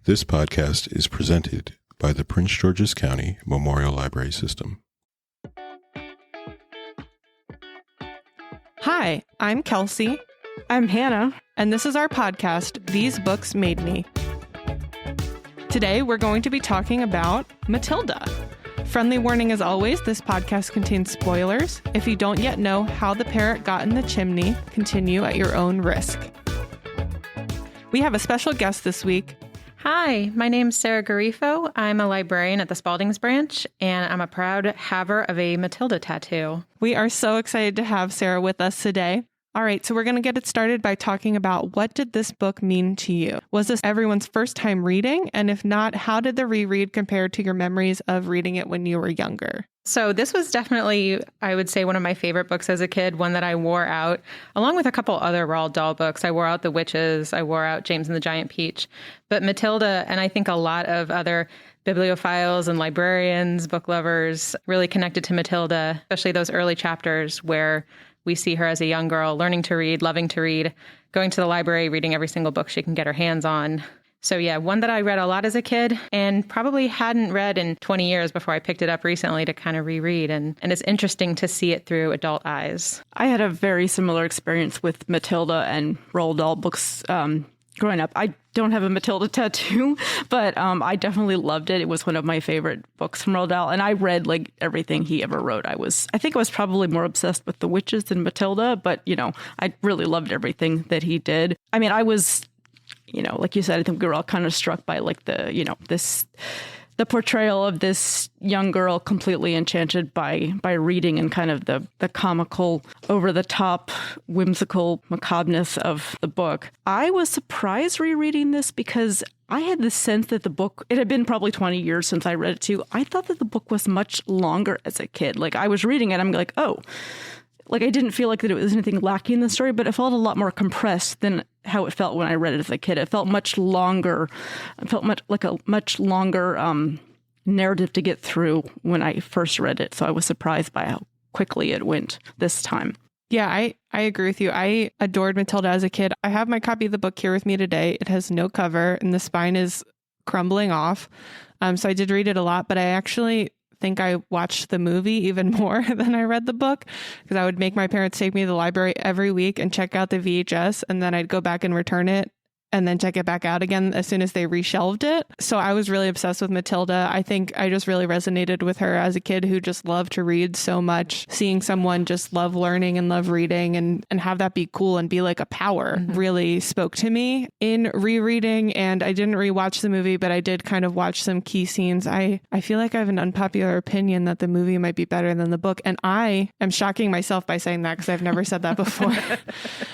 This podcast is presented by the Prince George's County Memorial Library System. Hi, I'm Kelsey. I'm Hannah. And this is our podcast, These Books Made Me. Today, we're going to be talking about Matilda. Friendly warning as always, this podcast contains spoilers. If you don't yet know how the parrot got in the chimney, continue at your own risk. We have a special guest this week. Hi, my name's Sarah Garifo. I'm a librarian at the Spaldings branch, and I'm a proud haver of a Matilda tattoo. We are so excited to have Sarah with us today. All right, so we're going to get it started by talking about what did this book mean to you? Was this everyone's first time reading? And if not, how did the reread compare to your memories of reading it when you were younger? So this was definitely, I would say, one of my favorite books as a kid, one that I wore out, along with a couple other Roald Dahl books. I wore out The Witches, I wore out James and the Giant Peach. But Matilda, and I think a lot of other bibliophiles and librarians, book lovers, really connected to Matilda, especially those early chapters where we see her as a young girl, learning to read, loving to read, going to the library, reading every single book she can get her hands on. So yeah, one that I read a lot as a kid and probably hadn't read in 20 years before I picked it up recently to kind of reread. And it's interesting to see it through adult eyes. I had a very similar experience with Matilda and Roald Dahl books growing up. I don't have a Matilda tattoo, but I definitely loved it. It was one of my favorite books from Roald Dahl, and I read like everything he ever wrote. I think I was probably more obsessed with The Witches than Matilda, but I really loved everything that he did. I mean, I was, like you said, I think we were all kind of struck by like the portrayal of this young girl completely enchanted by reading and kind of the comical, over-the-top, whimsical macabreness of the book. I was surprised rereading this because I had the sense that the book, it had been probably 20 years since I read it too. I thought that the book was much longer as a kid. Like I was reading it, I'm like, oh, like I didn't feel like that it was anything lacking in the story, but it felt a lot more compressed than how it felt when I read it as a kid. It felt much longer. It felt much longer narrative to get through when I first read it. So I was surprised by how quickly it went this time. Yeah, I agree with you. I adored Matilda as a kid. I have my copy of the book here with me today. It has no cover and the spine is crumbling off. So I did read it a lot, but I actually think I watched the movie even more than I read the book because I would make my parents take me to the library every week and check out the VHS, and then I'd go back and return it and then check it back out again as soon as they reshelved it. So I was really obsessed with Matilda. I think I just really resonated with her as a kid who just loved to read so much. Seeing someone just love learning and love reading and have that be cool and be like a power really spoke to me in rereading. And I didn't rewatch the movie, but I did kind of watch some key scenes. I feel like I have an unpopular opinion that the movie might be better than the book. And I am shocking myself by saying that because I've never said that before.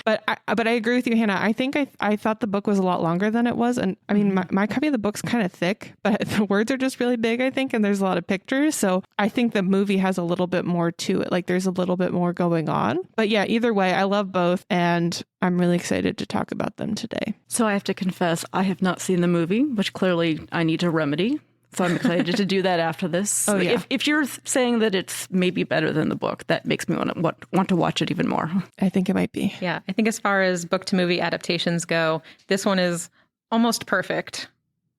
But I agree with you, Hannah. I think I thought the book was a lot longer than it was. And I mean, my copy of the book's kind of thick, but the words are just really big, I think. And there's a lot of pictures. So I think the movie has a little bit more to it. Like there's a little bit more going on. But yeah, either way, I love both. And I'm really excited to talk about them today. So I have to confess, I have not seen the movie, which clearly I need to remedy. So I'm excited to do that after this. Oh, yeah. If you're saying that it's maybe better than the book, that makes me want to watch it even more. I think it might be. Yeah, I think as far as book to movie adaptations go, this one is almost perfect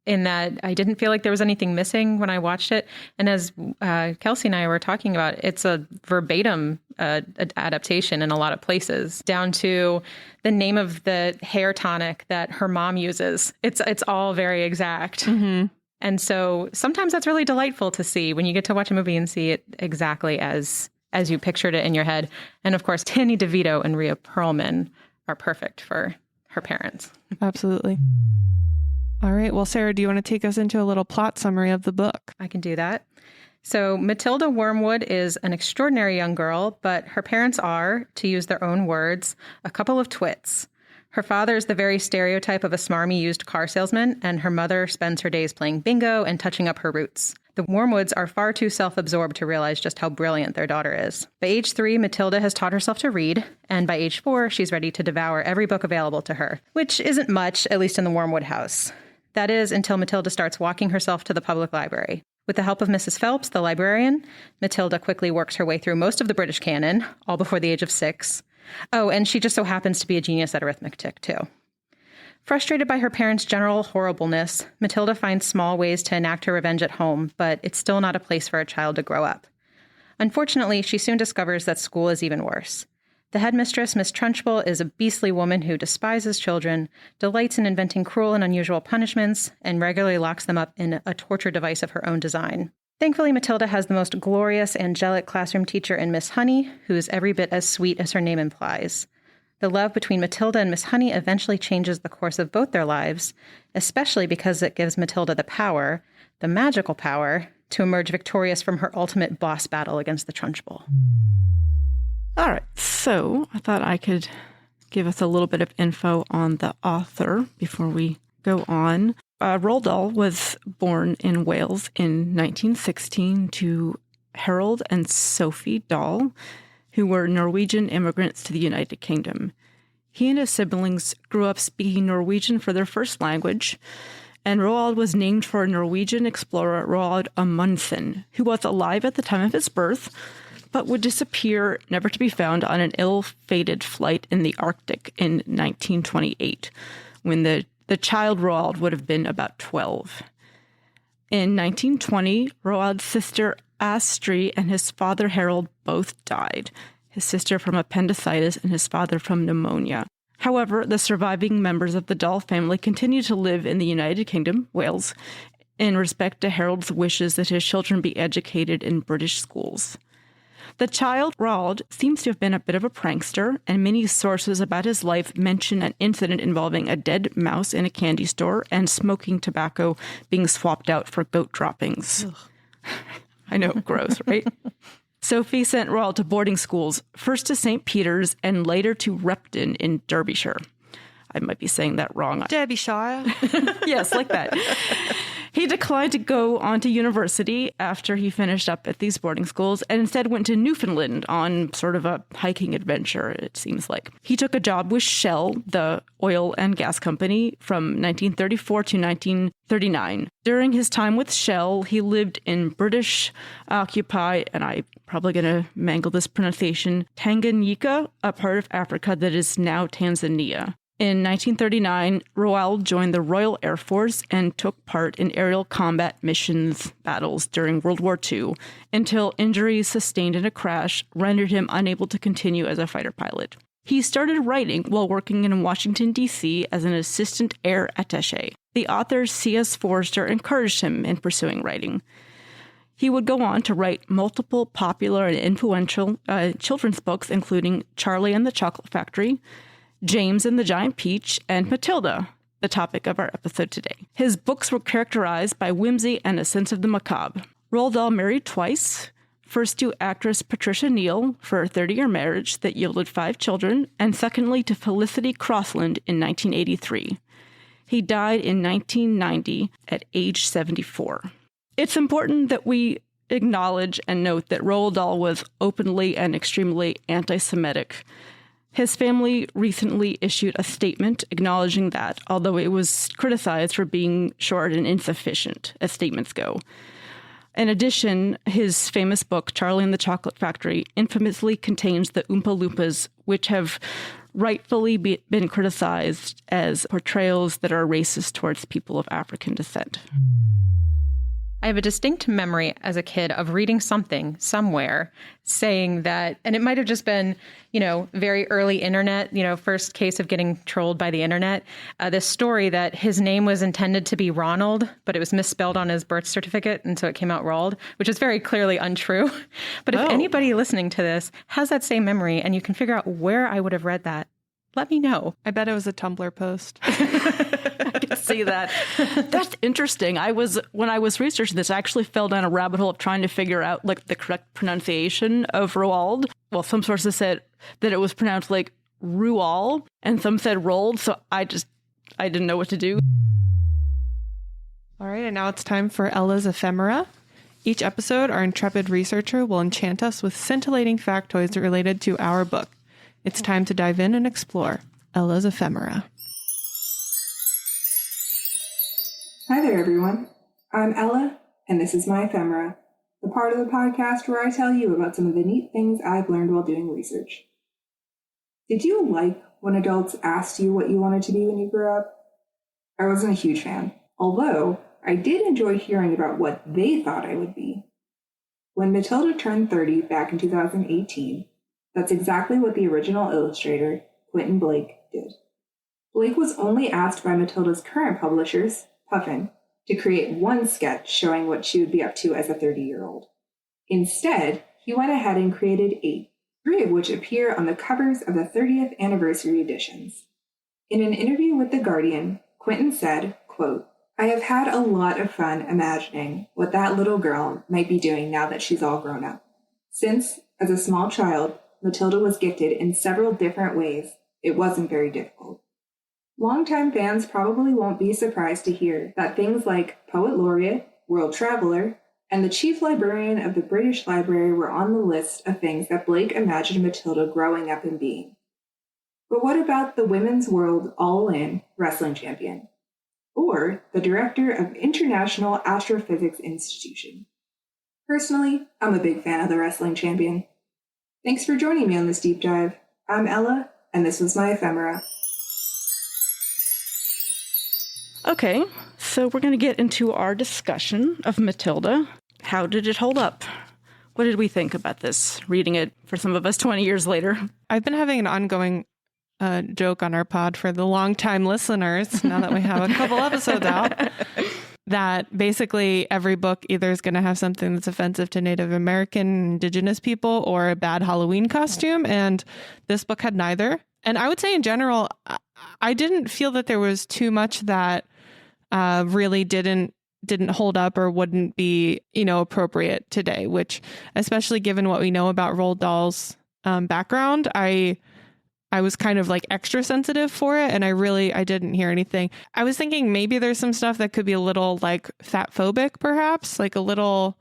in that I didn't feel like there was anything missing when I watched it. And as Kelsey and I were talking about, it's a verbatim adaptation in a lot of places, down to the name of the hair tonic that her mom uses. It's all very exact. Mm-hmm. And so sometimes that's really delightful to see when you get to watch a movie and see it exactly as you pictured it in your head. And of course, Danny DeVito and Rhea Perlman are perfect for her parents. Absolutely. All right. Well, Sarah, do you want to take us into a little plot summary of the book? I can do that. So Matilda Wormwood is an extraordinary young girl, but her parents are, to use their own words, a couple of twits. Her father is the very stereotype of a smarmy used car salesman, and her mother spends her days playing bingo and touching up her roots. The Wormwoods are far too self-absorbed to realize just how brilliant their daughter is. By age 3, Matilda has taught herself to read, and by age 4, she's ready to devour every book available to her, which isn't much, at least in the Wormwood house. That is, until Matilda starts walking herself to the public library. With the help of Mrs. Phelps, the librarian, Matilda quickly works her way through most of the British canon, all before the age of 6. Oh, and she just so happens to be a genius at arithmetic, too. Frustrated by her parents' general horribleness, Matilda finds small ways to enact her revenge at home, but it's still not a place for a child to grow up. Unfortunately, she soon discovers that school is even worse. The headmistress, Miss Trunchbull, is a beastly woman who despises children, delights in inventing cruel and unusual punishments, and regularly locks them up in a torture device of her own design. Thankfully, Matilda has the most glorious, angelic classroom teacher in Miss Honey, who is every bit as sweet as her name implies. The love between Matilda and Miss Honey eventually changes the course of both their lives, especially because it gives Matilda the power, the magical power, to emerge victorious from her ultimate boss battle against the Trunchbull. All right, so I thought I could give us a little bit of info on the author before we go on. Roald Dahl was born in Wales in 1916 to Harold and Sophie Dahl, who were Norwegian immigrants to the United Kingdom. He and his siblings grew up speaking Norwegian for their first language, and Roald was named for Norwegian explorer Roald Amundsen, who was alive at the time of his birth, but would disappear, never to be found, on an ill-fated flight in the Arctic in 1928, when the child Roald would have been about 12. In 1920, Roald's sister Astrid and his father Harold both died, his sister from appendicitis and his father from pneumonia. However, the surviving members of the Dahl family continue to live in the United Kingdom, Wales, in respect to Harold's wishes that his children be educated in British schools. The child, Roald, seems to have been a bit of a prankster, and many sources about his life mention an incident involving a dead mouse in a candy store and smoking tobacco being swapped out for goat droppings. I know, gross, right? Sophie sent Roald to boarding schools, first to St. Peter's and later to Repton in Derbyshire. I might be saying that wrong. Derbyshire. Yes, like that. He declined to go on to university after he finished up at these boarding schools and instead went to Newfoundland on sort of a hiking adventure, it seems like. He took a job with Shell, the oil and gas company, from 1934 to 1939. During his time with Shell, he lived in British occupied, and I'm probably going to mangle this pronunciation, Tanganyika, a part of Africa that is now Tanzania. In 1939, Roald joined the Royal Air Force and took part in aerial combat missions battles during World War II until injuries sustained in a crash rendered him unable to continue as a fighter pilot. He started writing while working in Washington, D.C. as an assistant air attaché. The author C.S. Forester encouraged him in pursuing writing. He would go on to write multiple popular and influential children's books, including Charlie and the Chocolate Factory, James and the Giant Peach, and Matilda, the topic of our episode today. His books were characterized by whimsy and a sense of the macabre. Roald Dahl married twice, first to actress Patricia Neal for a 30-year marriage that yielded 5 children, and secondly to Felicity Crossland in 1983. He died in 1990 at age 74. It's important that we acknowledge and note that Roald Dahl was openly and extremely anti-Semitic. His family recently issued a statement acknowledging that, although it was criticized for being short and insufficient, as statements go. In addition, his famous book, Charlie and the Chocolate Factory, infamously contains the Oompa Loompas, which have rightfully been criticized as portrayals that are racist towards people of African descent. I have a distinct memory as a kid of reading something somewhere saying that, and it might have just been, very early internet, first case of getting trolled by the internet, this story that his name was intended to be Ronald, but it was misspelled on his birth certificate, and so it came out Roald, which is very clearly untrue. But if anybody listening to this has that same memory and you can figure out where I would have read that, let me know. I bet it was a Tumblr post. I can see that. That's interesting. When I was researching this, I actually fell down a rabbit hole of trying to figure out the correct pronunciation of Roald. Well, some sources said that it was pronounced like Rual, and some said Roald, so I didn't know what to do. All right, and now it's time for Ella's Ephemera. Each episode, our intrepid researcher will enchant us with scintillating factoids related to our book. It's time to dive in and explore Ella's Ephemera. Hi there, everyone. I'm Ella, and this is my Ephemera, the part of the podcast where I tell you about some of the neat things I've learned while doing research. Did you like when adults asked you what you wanted to be when you grew up? I wasn't a huge fan, although I did enjoy hearing about what they thought I would be. When Matilda turned 30 back in 2018, that's exactly what the original illustrator, Quentin Blake, did. Blake was only asked by Matilda's current publishers, Puffin, to create one sketch showing what she would be up to as a 30-year-old. Instead, he went ahead and created 8, 3 of which appear on the covers of the 30th anniversary editions. In an interview with The Guardian, Quentin said, quote, "I have had a lot of fun imagining what that little girl might be doing now that she's all grown up. Since, as a small child, Matilda was gifted in several different ways, it wasn't very difficult." Longtime fans probably won't be surprised to hear that things like Poet Laureate, World Traveler, and the Chief Librarian of the British Library were on the list of things that Blake imagined Matilda growing up and being. But what about the Women's World All-In Wrestling Champion? Or the Director of International Astrophysics Institution? Personally, I'm a big fan of the Wrestling Champion. Thanks for joining me on this deep dive. I'm Ella, and this was my ephemera. Okay, so we're going to get into our discussion of Matilda. How did it hold up? What did we think about this, reading it for some of us 20 years later? I've been having an ongoing joke on our pod for the longtime listeners, now that we have a couple episodes out, that basically every book either is going to have something that's offensive to Native American, Indigenous people, or a bad Halloween costume. And this book had neither. And I would say in general, I didn't feel that there was too much that really didn't hold up or wouldn't be, appropriate today, which, especially given what we know about Roald Dahl's background, I was kind of like extra sensitive for it. And I didn't hear anything. I was thinking maybe there's some stuff that could be a little like fat phobic, perhaps, like a little.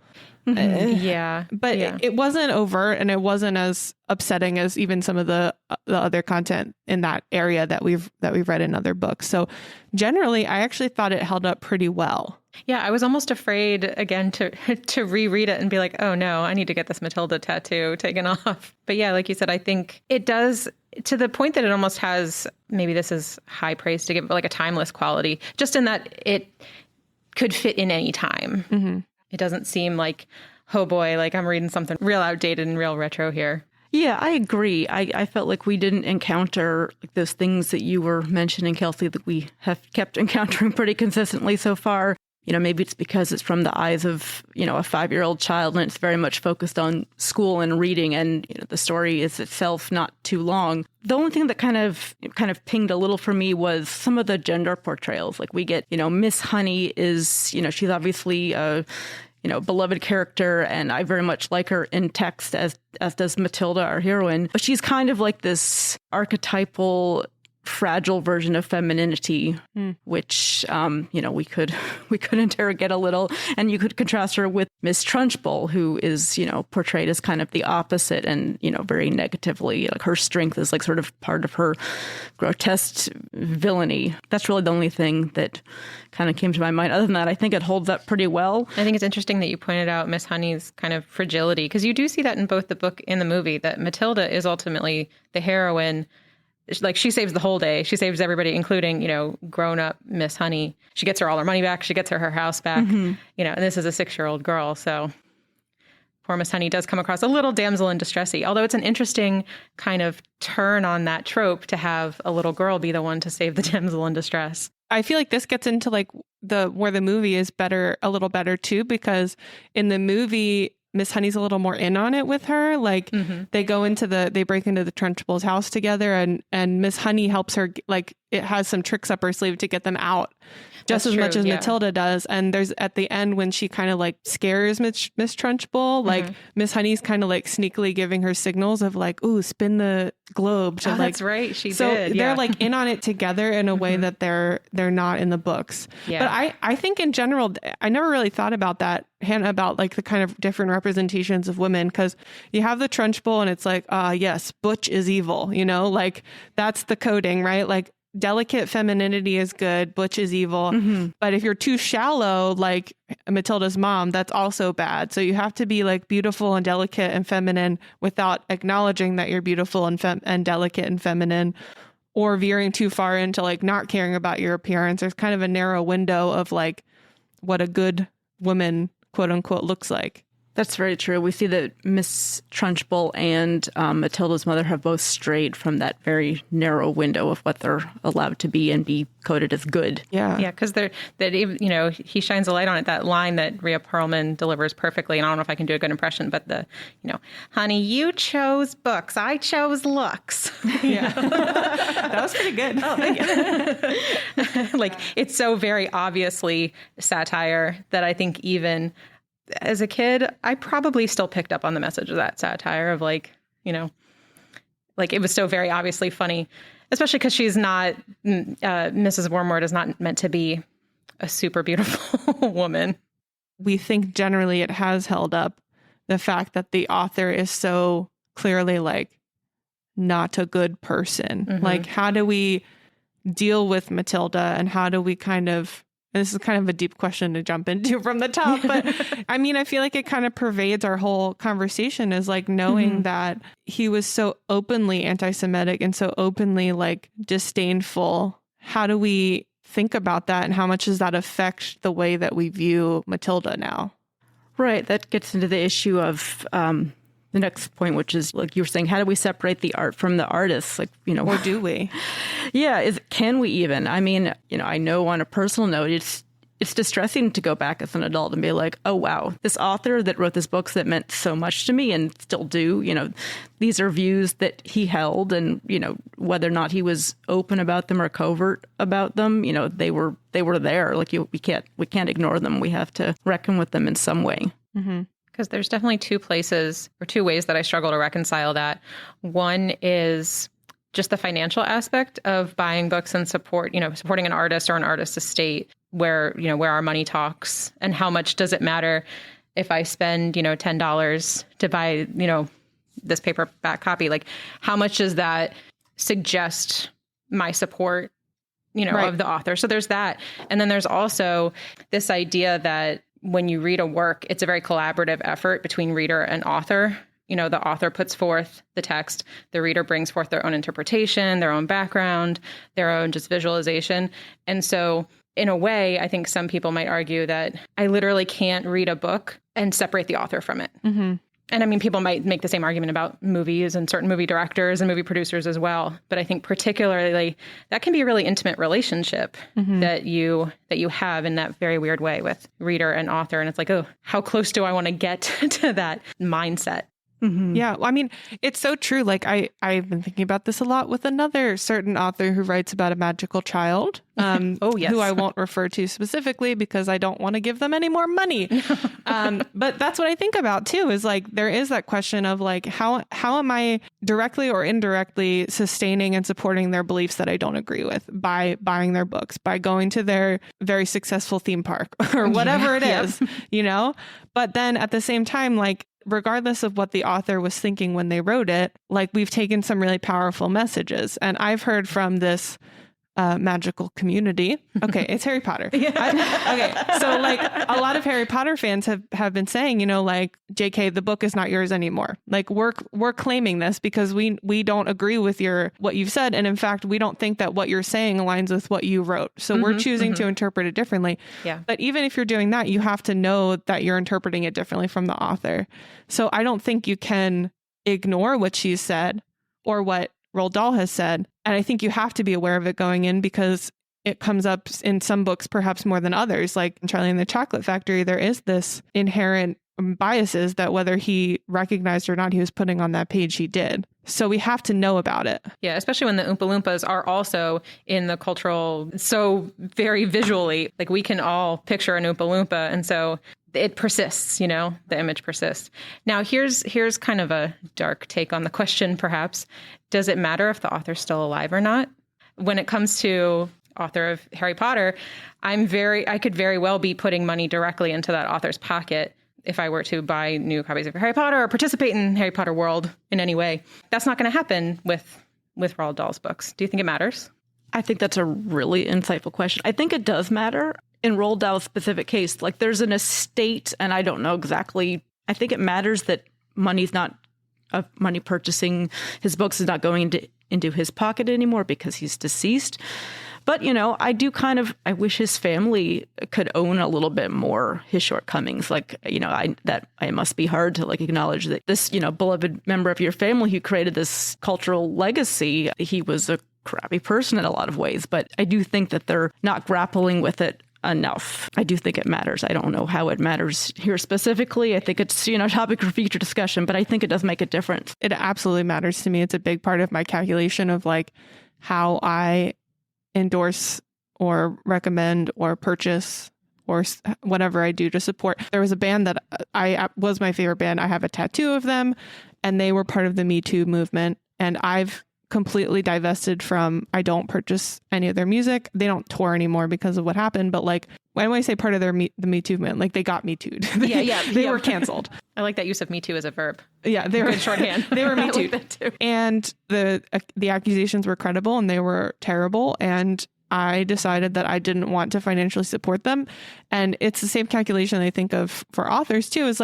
Yeah. But yeah. It wasn't overt, and it wasn't as upsetting as even some of the other content in that area that we've read in other books. So generally, I actually thought it held up pretty well. Yeah, I was almost afraid again to reread it and be like, oh no, I need to get this Matilda tattoo taken off. But yeah, like you said, I think it does, to the point that it almost has, maybe this is high praise to give, but like a timeless quality, just in that it could fit in any time. Mm-hmm. It doesn't seem like, oh boy, like I'm reading something real outdated and real retro here. Yeah, I agree. I felt like we didn't encounter like those things that you were mentioning, Kelsey, that we have kept encountering pretty consistently so far. Maybe it's because it's from the eyes of, a 5-year-old child, and it's very much focused on school and reading, and the story is itself not too long. The only thing that kind of pinged a little for me was some of the gender portrayals. Like we get, Miss Honey is, she's obviously a beloved character, and I very much like her in text, as does Matilda, our heroine. But she's kind of like this archetypal, fragile version of femininity, which, we could interrogate a little. And you could contrast her with Miss Trunchbull, who is, portrayed as kind of the opposite and, very negatively. Like her strength is like sort of part of her grotesque villainy. That's really the only thing that kind of came to my mind. Other than that, I think it holds up pretty well. I think it's interesting that you pointed out Miss Honey's kind of fragility, because you do see that in both the book and the movie, that Matilda is ultimately the heroine. Like she saves the whole day. She saves everybody, including, grown-up Miss Honey. She gets her all her money back. She gets her house back, and this is a 6-year-old girl. So poor Miss Honey does come across a little damsel in distress-y, although it's an interesting kind of turn on that trope to have a little girl be the one to save the damsel in distress. I feel like this gets into like where the movie is a little better too, because in the movie, Miss Honey's a little more in on it with her. Like they break into the Trunchbull's house together, and Miss Honey helps her, like it has some tricks up her sleeve to get them out. Just as much as Matilda does. And there's at the end when she kind of like scares Miss Trunchbull, like Miss Honey's kind of like sneakily giving her signals of like, ooh, spin the globe. To, that's right. She so did. They're like in on it together in a way that they're not in the books. Yeah. But I think in general, I never really thought about that, Hannah, about like the kind of different representations of women, because you have the Trunchbull and it's like, yes, butch is evil, like that's the coding, right? Like delicate femininity is good, butch is evil. But if you're too shallow, like Matilda's mom, that's also bad. So you have to be like beautiful and delicate and feminine without acknowledging that you're beautiful and delicate and feminine, or veering too far into like not caring about your appearance. There's kind of a narrow window of like what a good woman, quote unquote, looks like. That's very true. We see that Miss Trunchbull and Matilda's mother have both strayed from that very narrow window of what they're allowed to be and be coded as good. Yeah. Yeah, because he shines a light on it. That line that Rhea Perlman delivers perfectly, and I don't know if I can do a good impression, but honey, you chose books, I chose looks. Yeah. That was pretty good. Oh, thank you. Like, it's so very obviously satire that I think even as a kid, I probably still picked up on the message of that satire of like it was so very obviously funny, especially because she's not, Mrs. Wormwood is not meant to be a super beautiful woman. We think generally it has held up the fact that the author is so clearly like not a good person. Mm-hmm. Like, how do we deal with Matilda, and how do we and this is kind of a deep question to jump into from the top, but I mean, I feel like it kind of pervades our whole conversation, is like knowing that he was so openly anti-Semitic and so openly like disdainful. How do we think about that, and how much does that affect the way that we view Matilda now? Right. That gets into the issue of the next point, which is like you were saying, how do we separate the art from the artist? Like, or do we? Yeah. Can we even? I mean, I know on a personal note, it's distressing to go back as an adult and be like, oh, wow, this author that wrote this books that meant so much to me and still do, these are views that he held, and, whether or not he was open about them or covert about them, they were there. Like we can't ignore them. We have to reckon with them in some way. Mm-hmm. Because there's definitely two ways that I struggle to reconcile that. One is just the financial aspect of buying books and supporting an artist or an artist's estate, where our money talks, and how much does it matter if I spend, $10 to buy, this paperback copy? Like, how much does that suggest my support, right, of the author? So there's that. And then there's also this idea that when you read a work, it's a very collaborative effort between reader and author. The author puts forth the text, the reader brings forth their own interpretation, their own background, their own just visualization. And so in a way, I think some people might argue that I literally can't read a book and separate the author from it. Mm-hmm. And I mean, people might make the same argument about movies and certain movie directors and movie producers as well. But I think particularly that can be a really intimate relationship that you have in that very weird way with reader and author. And it's like, oh, how close do I want to get to that mindset? Mm-hmm. Yeah. Well, I mean, it's so true. Like I've been thinking about this a lot with another certain author who writes about a magical child. Oh, yes. Who I won't refer to specifically because I don't want to give them any more money. But that's what I think about too, is like, there is that question of like, how am I directly or indirectly sustaining and supporting their beliefs that I don't agree with by buying their books, by going to their very successful theme park or whatever it is, But then at the same time, like, regardless of what the author was thinking when they wrote it, like, we've taken some really powerful messages. And I've heard from this magical community. Okay, it's Harry Potter. Okay, so like a lot of Harry Potter fans have been saying, like, JK, the book is not yours anymore. Like we're claiming this because we don't agree with what you've said, and in fact, we don't think that what you're saying aligns with what you wrote. So we're choosing to interpret it differently. Yeah. But even if you're doing that, you have to know that you're interpreting it differently from the author. So I don't think you can ignore what she said or what Roald Dahl has said. And I think you have to be aware of it going in because it comes up in some books, perhaps more than others. Like in Charlie and the Chocolate Factory, there is this inherent biases that whether he recognized or not, he was putting on that page, he did. So we have to know about it. Yeah, especially when the Oompa Loompas are also in the cultural, so very visually, like we can all picture an Oompa Loompa. And so it persists, the image persists. Now, here's kind of a dark take on the question, perhaps. Does it matter if the author's still alive or not? When it comes to author of Harry Potter, I could very well be putting money directly into that author's pocket if I were to buy new copies of Harry Potter or participate in Harry Potter world in any way. That's not going to happen with Roald Dahl's books. Do you think it matters? I think that's a really insightful question. I think it does matter. In Roald Dahl's specific case, like there's an estate, and I don't know exactly. I think it matters that money purchasing his books is not going into his pocket anymore because he's deceased. But, I wish his family could own a little bit more his shortcomings. Like, it must be hard to acknowledge that this, beloved member of your family who created this cultural legacy, he was a crappy person in a lot of ways. But I do think that they're not grappling with it enough. I do think it matters. I don't know how it matters here specifically. I think it's, topic for future discussion, but I think it does make a difference. It absolutely matters to me. It's a big part of my calculation of how I endorse or recommend or purchase or whatever I do to support. There was a band that was my favorite band. I have a tattoo of them, and they were part of the Me Too movement. And I've completely divested from, I don't purchase any of their music. They don't tour anymore because of what happened. But when I say part of the Me Too movement, they got Me Too'd. They were canceled. I like that use of Me Too as a verb. Yeah, they were shorthand. They were Me Too'd. And the accusations were credible and they were terrible. And I decided that I didn't want to financially support them. And it's the same calculation I think of for authors too, is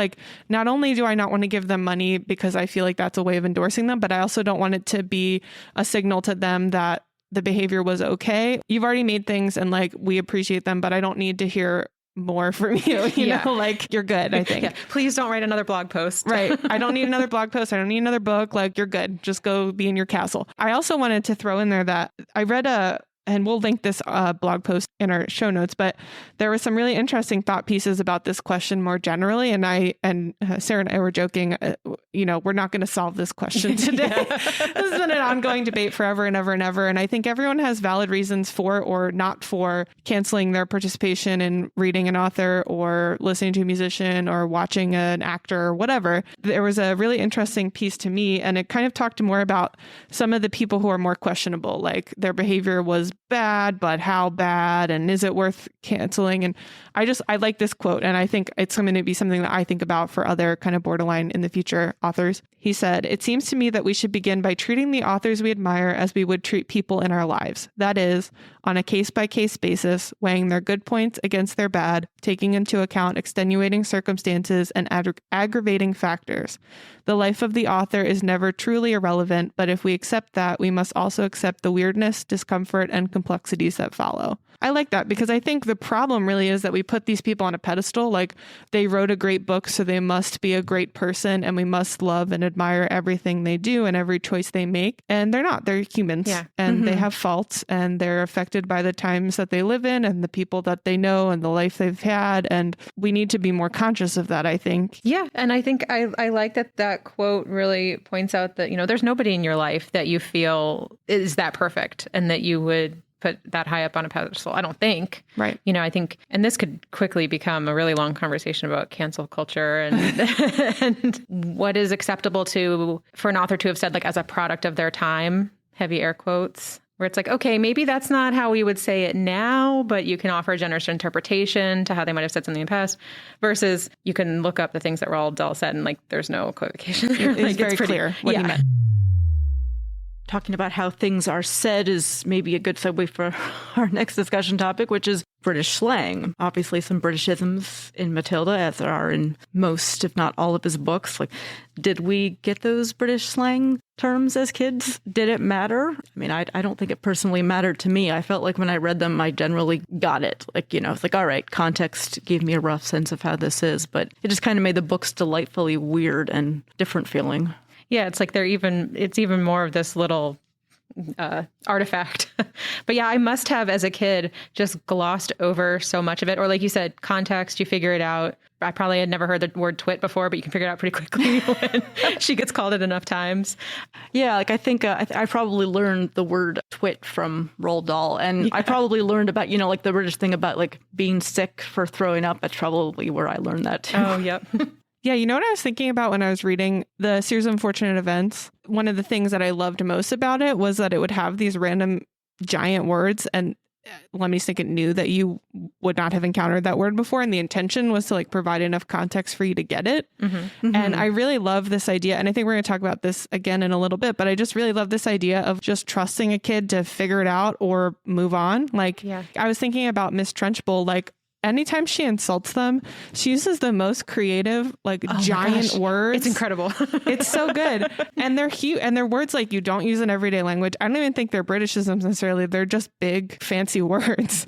not only do I not want to give them money because I feel like that's a way of endorsing them, but I also don't want it to be a signal to them that the behavior was okay. You've already made things and we appreciate them, but I don't need to hear more from you, you know, you're good, I think. Yeah. Please don't write another blog post. Right. I don't need another blog post. I don't need another book. You're good. Just go be in your castle. I also wanted to throw in there that I read and we'll link this blog post in our show notes, but there were some really interesting thought pieces about this question more generally. And Sarah and I were joking, we're not going to solve this question today. This has been an ongoing debate forever and ever and ever. And I think everyone has valid reasons for or not for canceling their participation in reading an author or listening to a musician or watching an actor or whatever. There was a really interesting piece to me, and it kind of talked more about some of the people who are more questionable, their behavior was bad, but how bad, and is it worth canceling? And I like this quote, and I think it's going to be something that I think about for other kind of borderline in the future authors. He said, "It seems to me that we should begin by treating the authors we admire as we would treat people in our lives. That is, on a case-by-case basis, weighing their good points against their bad, taking into account extenuating circumstances and aggravating factors. The life of the author is never truly irrelevant, but if we accept that, we must also accept the weirdness, discomfort, and complexities that follow." I like that because I think the problem really is that we put these people on a pedestal, they wrote a great book, so they must be a great person, and we must love and admire everything they do and every choice they make. And they're not. They're humans, and they have faults, and they're affected by the times that they live in and the people that they know and the life they've had. And we need to be more conscious of that, I think. Yeah. And I think I like that quote really points out that, there's nobody in your life that you feel is that perfect and that you would put that high up on a pedestal. I don't think. Right. I think, and this could quickly become a really long conversation about cancel culture and and what is acceptable for an author to have said, as a product of their time, heavy air quotes, where it's okay, maybe that's not how we would say it now, but you can offer a generous interpretation to how they might have said something in the past, versus you can look up the things that Roald Dahl said and there's no equivocation there. It's very clear what he meant. Talking about how things are said is maybe a good segue for our next discussion topic, which is British slang. Obviously, some Britishisms in Matilda, as there are in most, if not all of his books. Did we get those British slang terms as kids? Did it matter? I mean, I don't think it personally mattered to me. I felt like when I read them, I generally got it. It's all right, context gave me a rough sense of how this is, but it just kind of made the books delightfully weird and different feeling. Yeah, it's it's even more of this little artifact. But yeah, I must have as a kid just glossed over so much of it. Or like you said, context, you figure it out. I probably had never heard the word twit before, but you can figure it out pretty quickly when she gets called it enough times. Yeah, I think I probably learned the word twit from Roald Dahl. And I probably learned about, the British thing about being sick for throwing up. That's probably where I learned that too. Oh, yep. Yeah, you know what I was thinking about when I was reading the series of unfortunate events? One of the things that I loved most about it was that it would have these random giant words, and Lemony Snicket knew that you would not have encountered that word before, and the intention was to provide enough context for you to get it. Mm-hmm. Mm-hmm. And I really love this idea, and I think we're going to talk about this again in a little bit, but I just really love this idea of just trusting a kid to figure it out or move on. I was thinking about Miss Trunchbull, anytime she insults them, she uses the most creative, like giant words. It's incredible. It's so good. And they're huge. And they're words like you don't use in everyday language. I don't even think they're Britishisms necessarily. They're just big, fancy words.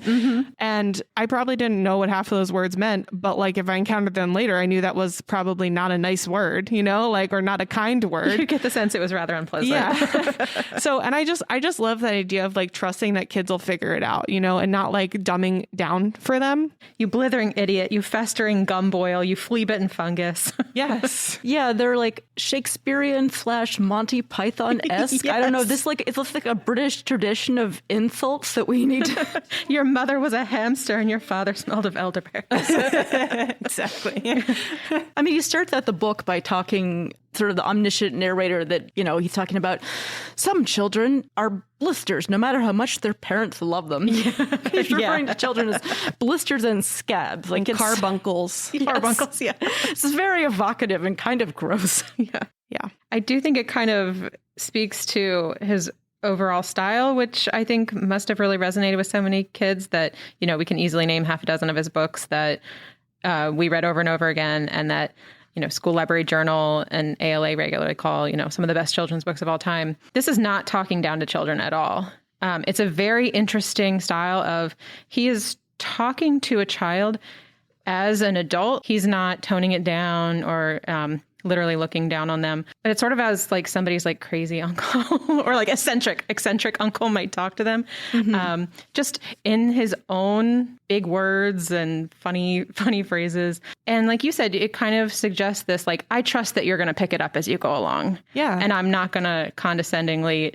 And I probably didn't know what half of those words meant. But like if I encountered them later, I knew that was probably not a nice word, you know, like, or not a kind word. You get the sense it was rather unpleasant. Yeah. So, and I just love that idea of like trusting that kids will figure it out, you know, and not like dumbing down for them. You blithering idiot, you festering gumboil, you flea-bitten fungus. Yes. Yeah, they're like Shakespearean / Monty Python-esque. Yes. I don't know. This like it's like a British tradition of insults that we need to. Your mother was a hamster and your father smelled of elderberries. Exactly. I mean, he starts out the book by talking sort of the omniscient narrator that, you know, he's talking about some children are blisters, no matter how much their parents love them. Yeah. He's referring to children as blisters and scabs. Like carbuncles. Yes. Carbuncles, yeah. It's very evocative and kind of gross. Yeah. I do think it kind of speaks to his overall style, which I think must have really resonated with so many kids that, you know, we can easily name half a dozen of his books that we read over and over again, and that, you know, School Library Journal and ALA regularly call, you know, some of the best children's books of all time. This is not talking down to children at all. It's a very interesting style of, he is talking to a child as an adult. He's not toning it down or literally looking down on them, but it's sort of as like somebody's like crazy uncle or like eccentric uncle might talk to them, just in his own big words and funny phrases. And like you said, it kind of suggests this, like, I trust that you're going to pick it up as you go along. Yeah. And I'm not going to condescendingly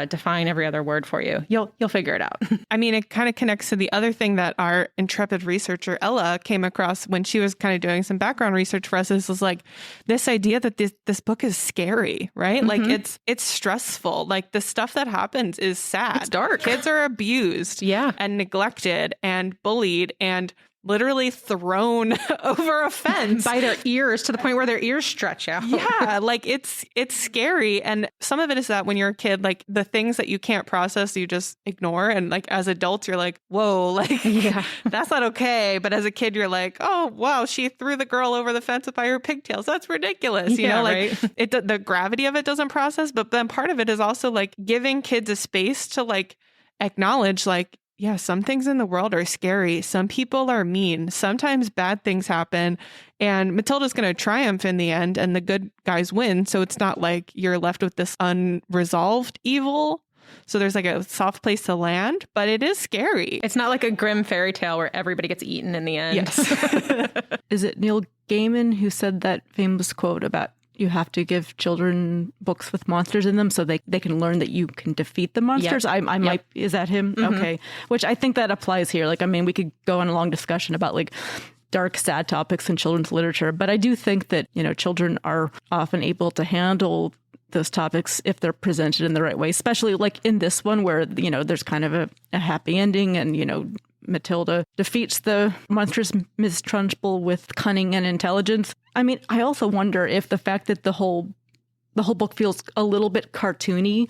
define every other word for you. You'll figure it out. I mean, it kind of connects to the other thing that our intrepid researcher, Ella, came across when she was kind of doing some background research for us. This was like this idea that this book is scary, right? Like it's stressful. Like the stuff that happens is sad. It's dark. Kids are abused and neglected and bullied and literally thrown over a fence by their ears to the point where their ears stretch out. Yeah, like it's scary. And some of it is that when you're a kid, like the things that you can't process, you just ignore. And like as adults, you're like, whoa, like that's not okay. But as a kid, you're like, oh, wow, she threw the girl over the fence by her pigtails. That's ridiculous. You know, like the gravity of it doesn't process. But then part of it is also like giving kids a space to like acknowledge like, yeah, some things in the world are scary. Some people are mean. Sometimes bad things happen. And Matilda's going to triumph in the end and the good guys win. So it's not like you're left with this unresolved evil. So there's like a soft place to land, but it is scary. It's not like a grim fairy tale where everybody gets eaten in the end. Yes. Is it Neil Gaiman who said that famous quote about you have to give children books with monsters in them so they can learn that you can defeat the monsters? Yep. I might, is that him? Okay. Which I think that applies here. Like, I mean, we could go on a long discussion about like dark, sad topics in children's literature, but I do think that, you know, children are often able to handle those topics if they're presented in the right way, especially like in this one where, you know, there's kind of a happy ending and, you know, Matilda defeats the monstrous Miss Trunchbull with cunning and intelligence. I mean, I also wonder if the fact that the whole book feels a little bit cartoony,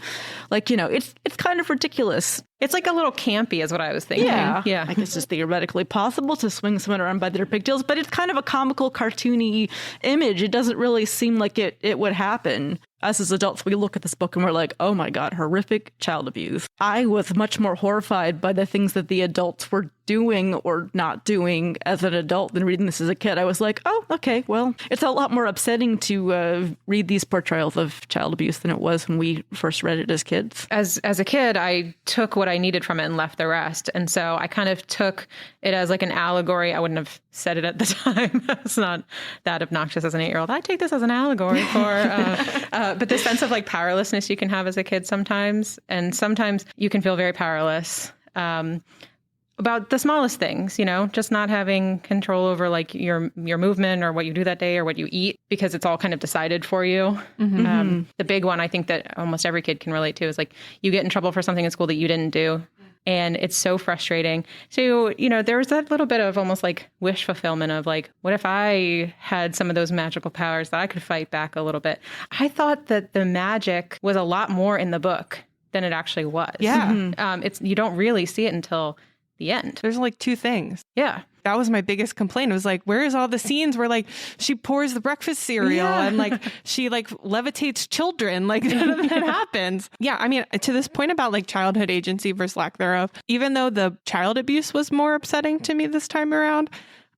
like, you know, it's kind of ridiculous. It's like a little campy is what I was thinking. Yeah. I guess it's theoretically possible to swing someone around by their pigtails, but it's kind of a comical, cartoony image. It doesn't really seem like it would happen. Us as adults, we look at this book and we're like, oh my God, horrific child abuse. I was much more horrified by the things that the adults were doing or not doing as an adult than reading this as a kid. I was like, oh, okay, well, it's a lot more upsetting to read these portrayals of child abuse than it was when we first read it as kids. As a kid, I took what I needed from it and left the rest. And so I kind of took it as like an allegory. I wouldn't have said it at the time. It's not that obnoxious as an 8-year-old. I take this as an allegory for... but the sense of like powerlessness you can have as a kid sometimes, and sometimes you can feel very powerless about the smallest things, you know, just not having control over like your movement or what you do that day or what you eat because it's all kind of decided for you. The big one I think that almost every kid can relate to is like you get in trouble for something in school that you didn't do. And it's so frustrating. So, you know, there's that little bit of almost like wish fulfillment of like, what if I had some of those magical powers that I could fight back a little bit? I thought that the magic was a lot more in the book than it actually was. Yeah. You don't really see it until the end. There's like two things. Yeah. that was my biggest complaint. It was like, where is all the scenes where like she pours the breakfast cereal and like she like levitates children? Like none of that happens. Yeah. I mean, to this point about like childhood agency versus lack thereof, even though the child abuse was more upsetting to me this time around,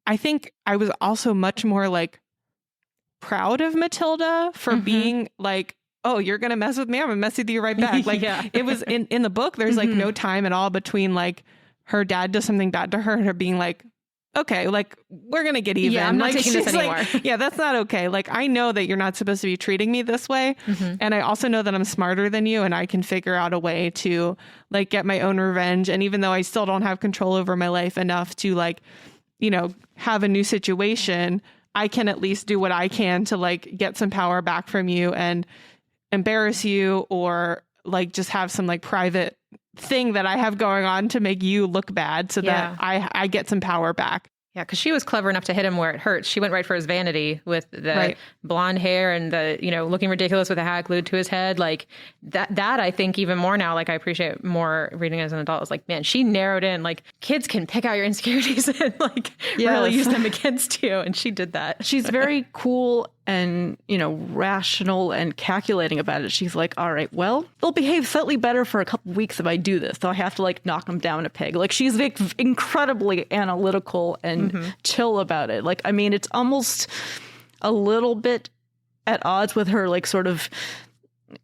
I think I was also much more like proud of Matilda for being like, oh, you're going to mess with me? I'm going to mess with you right back. Like it was in the book, there's like no time at all between like her dad does something bad to her and her being like, okay, like we're going to get even. Yeah, I'm not like, taking this anymore. Like, yeah, that's not okay. Like, I know that you're not supposed to be treating me this way. And I also know that I'm smarter than you and I can figure out a way to like get my own revenge. And even though I still don't have control over my life enough to like, you know, have a new situation, I can at least do what I can to like get some power back from you and embarrass you or like just have some like private thing that I have going on to make you look bad so that I get some power back. Yeah, because she was clever enough to hit him where it hurts. She went right for his vanity with the blonde hair and the, you know, looking ridiculous with a hat glued to his head. Like that I think even more now, like I appreciate more reading as an adult. It's like, man, she narrowed in, like kids can pick out your insecurities and like really use them against you. And she did that. She's very cool and, you know, rational and calculating about it. She's like, all right, well, they'll behave slightly better for a couple weeks if I do this. So I have to like knock them down a peg. Like she's incredibly analytical and chill about it. Like, I mean, it's almost a little bit at odds with her, like sort of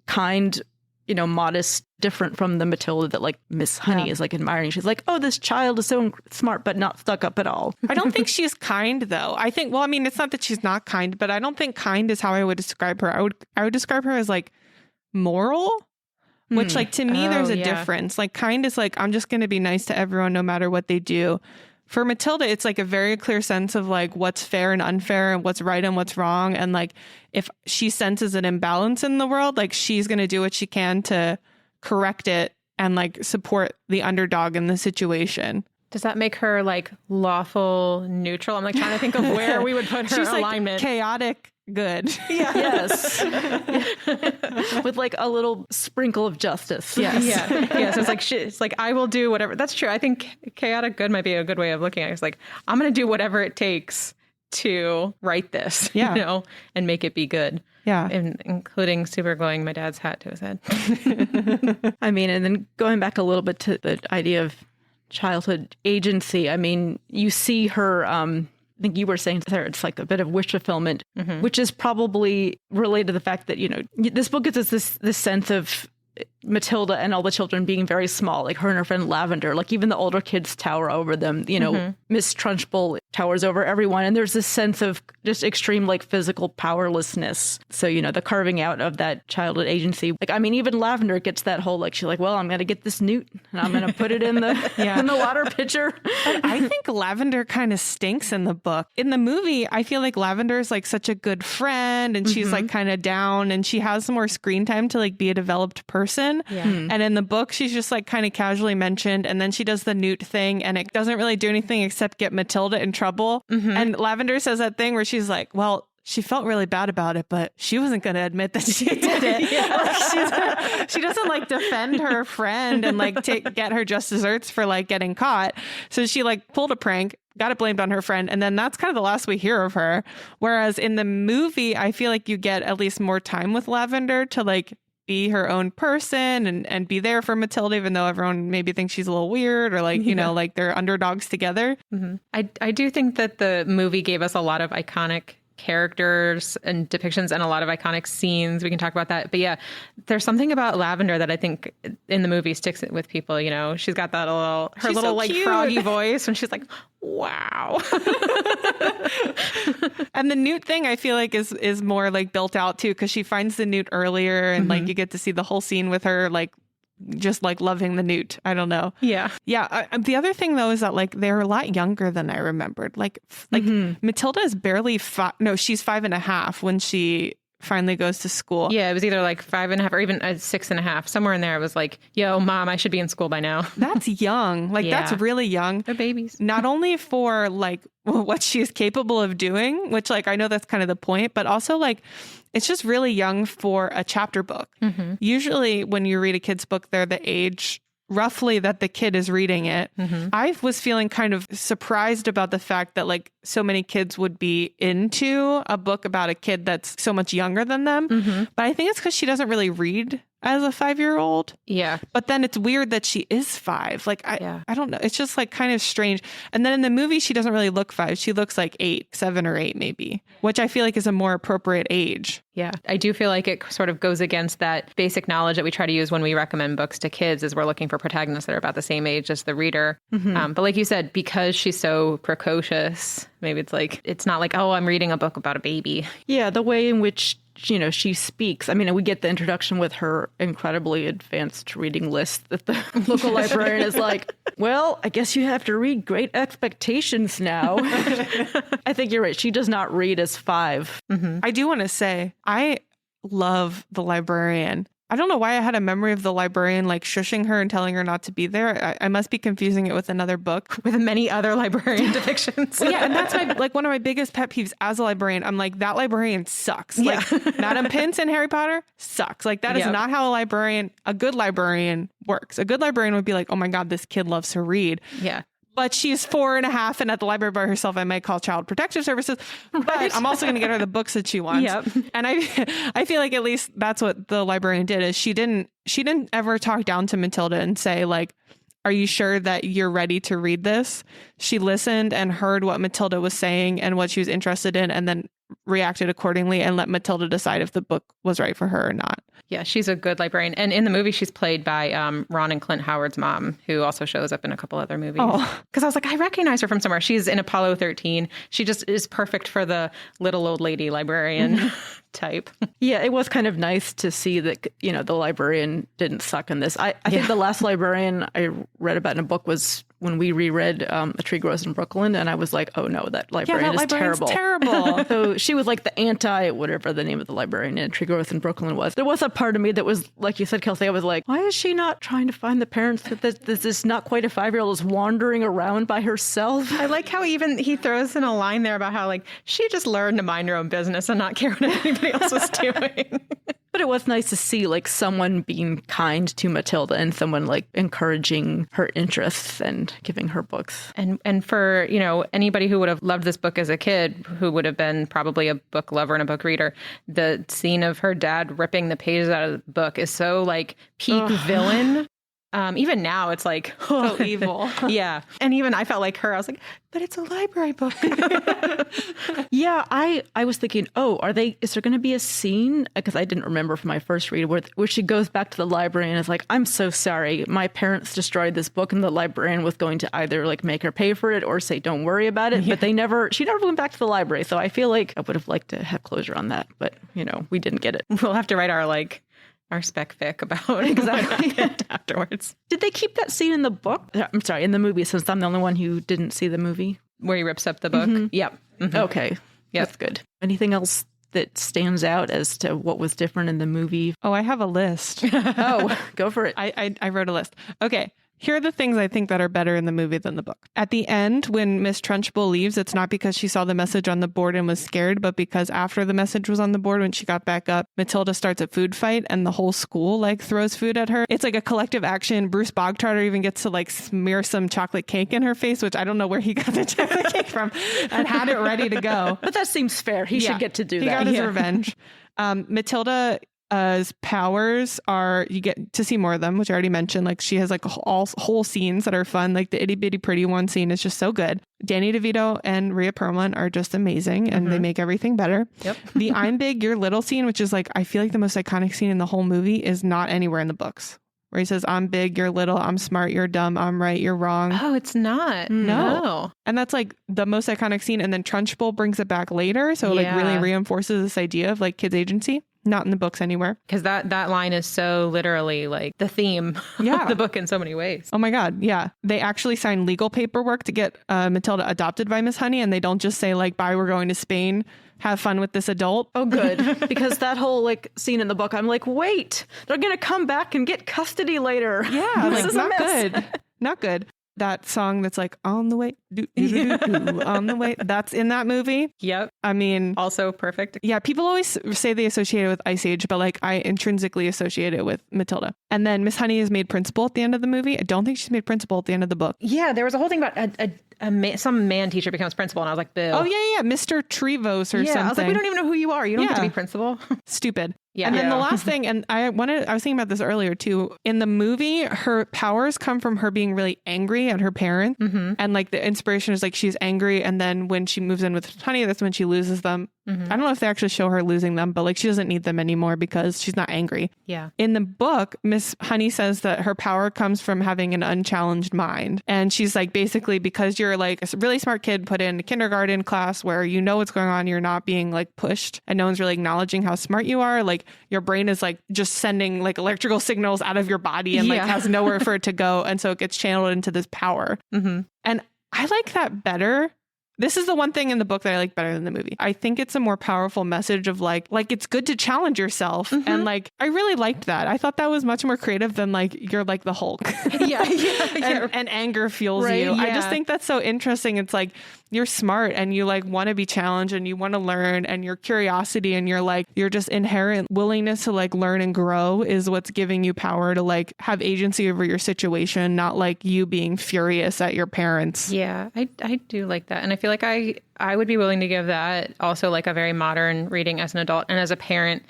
kind, you know, modest, different from the Matilda that like Miss Honey is like admiring. She's like, oh, this child is so smart, but not stuck up at all. I don't think she's kind though. I think, well, I mean, it's not that she's not kind, but I don't think kind is how I would describe her. I would describe her as like moral, which like to me, there's a difference. Like kind is like, I'm just going to be nice to everyone no matter what they do. For Matilda, it's like a very clear sense of like what's fair and unfair and what's right and what's wrong. And like if she senses an imbalance in the world, like she's going to do what she can to correct it and like support the underdog in the situation. Does that make her like lawful neutral? I'm like trying to think of where we would put her She's alignment. Like chaotic good. Yes. With like a little sprinkle of justice. Yes. Yeah. So it's like it's like I will do whatever. That's true. I think chaotic good might be a good way of looking at it. It's like I'm going to do whatever it takes to write this, you know, and make it be good. Yeah. Including super gluing my dad's hat to his head. I mean, and then going back a little bit to the idea of childhood agency. I mean, you see her, I think you were saying to her, it's like a bit of wish fulfillment, which is probably related to the fact that, you know, this book gives us this sense of Matilda and all the children being very small, like her and her friend Lavender, like even the older kids tower over them, you know, Miss Trunchbull towers over everyone. And there's this sense of just extreme like physical powerlessness. So, you know, the carving out of that childhood agency, like, I mean, even Lavender gets that whole, like, she's like, well, I'm going to get this newt and I'm going to put it in the, in the water pitcher. But I think Lavender kind of stinks in the book. In the movie, I feel like Lavender is like such a good friend and she's like kind of down and she has more screen time to like be a developed person. And in the book, she's just like kind of casually mentioned. And then she does the newt thing and it doesn't really do anything except get Matilda in trouble. And Lavender says that thing where she's like, well, she felt really bad about it, but she wasn't going to admit that she did it. Like she doesn't like defend her friend and like get her just desserts for like getting caught. So she like pulled a prank, got it blamed on her friend. And then that's kind of the last we hear of her. Whereas in the movie, I feel like you get at least more time with Lavender to like be her own person and be there for Matilda, even though everyone maybe thinks she's a little weird or like, you know, like they're underdogs together. I do think that the movie gave us a lot of iconic characters and depictions and a lot of iconic scenes. We can talk about that. But yeah, there's something about Lavender that I think in the movie sticks it with people. You know, she's got that her little so like cute. froggy voice and she's like, wow. And the newt thing I feel like is more like built out too, because she finds the newt earlier and like you get to see the whole scene with her like just like loving the newt. I don't know. Yeah. The other thing though is that like they're a lot younger than I remembered. Like Matilda is barely she's 5.5 when she finally goes to school. Yeah, it was either like 5.5 or even 6.5. Somewhere in there I was like, yo, mom, I should be in school by now. That's young. Like that's really young. They're babies. Not only for like what she is capable of doing, which like I know that's kind of the point, but also like it's just really young for a chapter book. Usually when you read a kid's book, they're the age roughly that the kid is reading it. I was feeling kind of surprised about the fact that like so many kids would be into a book about a kid that's so much younger than them. But I think it's because she doesn't really read as a 5-year-old. Yeah. But then it's weird that she is 5. Like, I don't know. It's just like kind of strange. And then in the movie, she doesn't really look 5. She looks like 7 or 8 maybe, which I feel like is a more appropriate age. Yeah, I do feel like it sort of goes against that basic knowledge that we try to use when we recommend books to kids, is we're looking for protagonists that are about the same age as the reader. But like you said, because she's so precocious, maybe it's like, it's not like, oh, I'm reading a book about a baby. Yeah, the way in which, you know, she speaks. I mean, we get the introduction with her incredibly advanced reading list that the local librarian is like, well, I guess you have to read Great Expectations now. I think you're right. She does not read as 5. I do want to say, I love the librarian. I don't know why I had a memory of the librarian like shushing her and telling her not to be there. I must be confusing it with another book. With many other librarian depictions. Well, yeah, and that's one of my biggest pet peeves as a librarian. I'm like, that librarian sucks. Like, Madam Pince in Harry Potter sucks. Like, that is not how a good librarian works. A good librarian would be like, oh my God, this kid loves to read. Yeah. But she's 4.5 and at the library by herself. I might call Child Protective Services, but I'm also going to get her the books that she wants. And I feel like at least that's what the librarian did, is she didn't ever talk down to Matilda and say like, are you sure that you're ready to read this? She listened and heard what Matilda was saying and what she was interested in, and then reacted accordingly and let Matilda decide if the book was right for her or not. Yeah, she's a good librarian. And in the movie, she's played by Ron and Clint Howard's mom, who also shows up in a couple other movies. Because I was like, I recognize her from somewhere. She's in Apollo 13. She just is perfect for the little old lady librarian type. Yeah, it was kind of nice to see that, you know, the librarian didn't suck in this. I think the last librarian I read about in a book was when we reread A Tree Grows in Brooklyn, and I was like, oh no, that librarian is terrible. So she was like the anti, whatever the name of the librarian in A Tree Grows in Brooklyn was. There was a part of me that was, like you said, Kelsey, I was like, why is she not trying to find the parents that this not quite a 5-year-old is wandering around by herself? I like how even he throws in a line there about how like she just learned to mind her own business and not care what anybody else was doing. But it was nice to see like someone being kind to Matilda and someone like encouraging her interests and giving her books. And for, you know, anybody who would have loved this book as a kid, who would have been probably a book lover and a book reader, the scene of her dad ripping the pages out of the book is so like peak villain. Even now, it's like, so evil. Yeah. And even I felt like her. I was like, but it's a library book. Yeah, I was thinking, is there going to be a scene? Because I didn't remember from my first read where she goes back to the library and is like, I'm so sorry. My parents destroyed this book, and the librarian was going to either like make her pay for it or say, don't worry about it. But she never went back to the library. So I feel like I would have liked to have closure on that. But, you know, we didn't get it. We'll have to write our spec fic about exactly afterwards. Did they keep that scene in the book? I'm sorry, in the movie, since I'm the only one who didn't see the movie. Where he rips up the book? Yep. Okay. Yep. That's good. Anything else that stands out as to what was different in the movie? Oh, I have a list. Go for it. I wrote a list. Okay. Here are the things I think that are better in the movie than the book. At the end, when Miss Trunchbull leaves, it's not because she saw the message on the board and was scared, but because after the message was on the board, when she got back up, Matilda starts a food fight and the whole school like throws food at her. It's like a collective action. Bruce Bogtarter even gets to like smear some chocolate cake in her face, which I don't know where he got the chocolate cake from, and had it ready to go. But that seems fair. He should get to do that. He got his revenge. Matilda powers are, you get to see more of them, which I already mentioned. Like she has like whole scenes that are fun. Like the itty bitty pretty one scene is just so good. Danny DeVito and Rhea Perlman are just amazing, and they make everything better. Yep. The I'm big, you're little scene, which is like, I feel like the most iconic scene in the whole movie, is not anywhere in the books. Where he says, I'm big, you're little, I'm smart, you're dumb, I'm right, you're wrong. Oh, it's not. No. And that's like the most iconic scene. And then Trunchbull brings it back later. So it like really reinforces this idea of like kids agency. Not in the books anywhere. Because that line is so literally like the theme of the book in so many ways. Oh my God. Yeah. They actually sign legal paperwork to get Matilda adopted by Miss Honey. And they don't just say like, bye, we're going to Spain. Have fun with this adult. Oh, good. Because that whole like scene in the book, I'm like, wait, they're going to come back and get custody later. Yeah. This is not good. Not good. that song that's like on the way, on the way. That's in that movie. Yep. I mean, Also perfect. yeah, people always say they associate it with Ice Age, but like I intrinsically associate it with Matilda. And then Miss Honey is made principal at the end of the movie. I don't think she's made principal at the end of the book. Yeah, there was a whole thing about some man teacher becomes principal, and I was like, boo. Oh, yeah, Mr. Trevose or something. I was like, we don't even know who you are. You don't get to be principal. Stupid. Yeah. And then the last thing, and I was thinking about this earlier too. In the movie, her powers come from her being really angry at her parents. And like the inspiration is like she's angry. And then when she moves in with Honey, that's when she loses them. I don't know if they actually show her losing them, but like she doesn't need them anymore because she's not angry. Yeah. In the book, Miss Honey says that her power comes from having an unchallenged mind. And she's like, basically, because you're like a really smart kid put in a kindergarten class where you know what's going on, you're not being like pushed and no one's really acknowledging how smart you are. Like your brain is like just sending like electrical signals out of your body and like has nowhere for it to go. And so it gets channeled into this power. And I like that better. This is the one thing in the book that I like better than the movie. I think it's a more powerful message of like it's good to challenge yourself. And like, I really liked that. I thought that was much more creative than like, you're like the Hulk. And anger fuels you. I just think that's so interesting. It's like, you're smart and you like want to be challenged and you want to learn, and your curiosity and your just inherent willingness to like learn and grow is what's giving you power to like have agency over your situation, not like you being furious at your parents. Yeah, I do like that. And I feel like I would be willing to give that also like a very modern reading as an adult and as a parent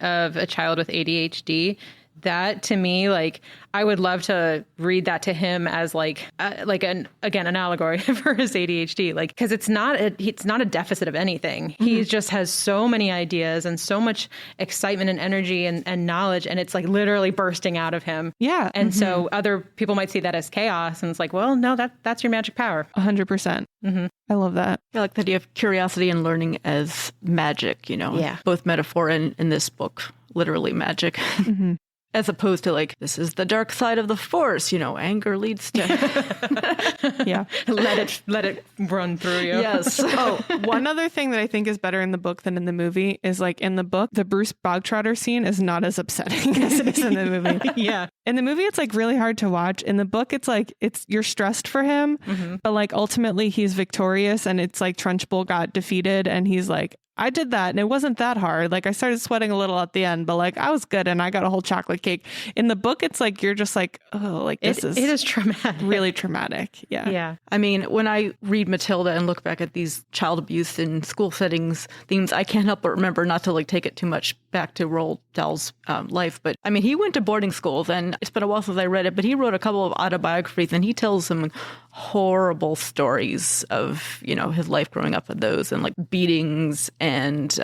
of a child with ADHD. That to me, like, I would love to read that to him as like an allegory for his ADHD, like, because it's not a deficit of anything. He just has so many ideas and so much excitement and energy and knowledge, and it's like literally bursting out of him. Yeah. And so other people might see that as chaos, and it's like, well, no, that's your magic power. 100%. I love that. I like the idea of curiosity and learning as magic, both metaphor and in this book, literally magic. As opposed to like, this is the dark side of the force, anger leads to. Let it run through you. Yes. One other thing that I think is better in the book than in the movie is like in the book, the Bruce Bogtrotter scene is not as upsetting as it is in the movie. In the movie, it's like really hard to watch. In the book, it's like, you're stressed for him, but like ultimately he's victorious, and it's like Trunchbull got defeated and he's like, I did that and it wasn't that hard. Like I started sweating a little at the end, but like I was good and I got a whole chocolate cake. In the book, it's like, you're just like, oh, like it is traumatic. Really traumatic. Yeah. I mean, when I read Matilda and look back at these child abuse in school settings themes, I can't help but remember, not to like take it too much back to Roald Dahl's life, but I mean, he went to boarding schools, and it's been a while since I read it, but he wrote a couple of autobiographies, and he tells some horrible stories of, his life growing up with those, and like beatings and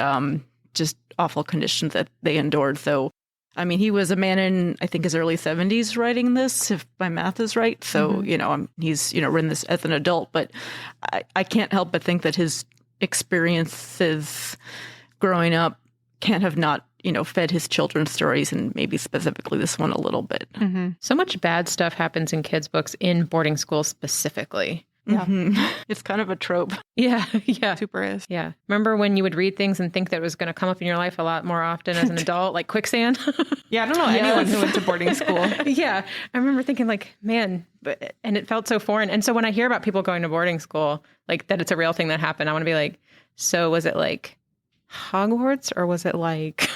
just awful conditions that they endured. So, I mean, he was a man in, I think, his early 70s writing this, if my math is right. So, he's, written this as an adult, but I can't help but think that his experiences growing up can't have not, fed his children's stories, and maybe specifically this one a little bit. So much bad stuff happens in kids' books in boarding schools specifically. Yeah. It's kind of a trope. Yeah. Super is. Yeah. Remember when you would read things and think that it was going to come up in your life a lot more often as an adult, like quicksand? Yeah, I don't know anyone who went to boarding school. Yeah. I remember thinking like, man, and it felt so foreign. And so when I hear about people going to boarding school, like that it's a real thing that happened, I want to be like, so was it like Hogwarts, or was it like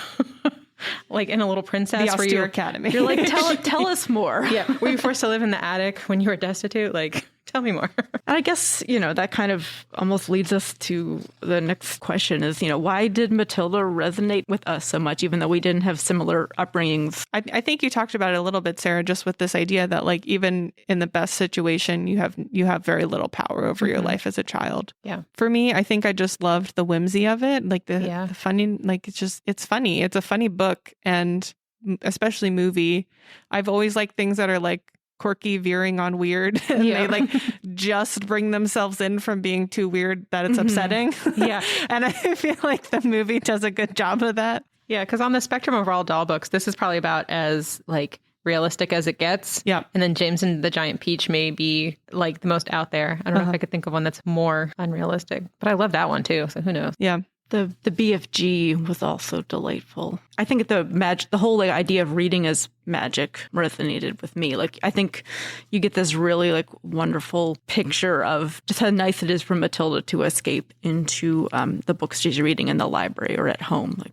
like in a Little Princess? The Austere Academy. You're like, tell us more. Yeah. Were you forced to live in the attic when you were destitute? Like, tell me more. I guess, that kind of almost leads us to the next question is, why did Matilda resonate with us so much, even though we didn't have similar upbringings? I think you talked about it a little bit, Sarah, just with this idea that like, even in the best situation, you have very little power over your life as a child. Yeah. For me, I think I just loved the whimsy of it. Like the funny, like it's funny. It's a funny book, and especially movie. I've always liked things that are like quirky, veering on weird, and they like just bring themselves in from being too weird that it's upsetting. Yeah. And I feel like the movie does a good job of that. Yeah, because on the spectrum of Roald Dahl books, this is probably about as like realistic as it gets. Yeah. And then James and the Giant Peach may be like the most out there. I don't know if I could think of one that's more unrealistic, but I love that one too. So who knows? Yeah. The BFG was also delightful. I think the whole idea of reading as magic resonated with me. Like, I think you get this really wonderful picture of just how nice it is for Matilda to escape into the books she's reading in the library or at home.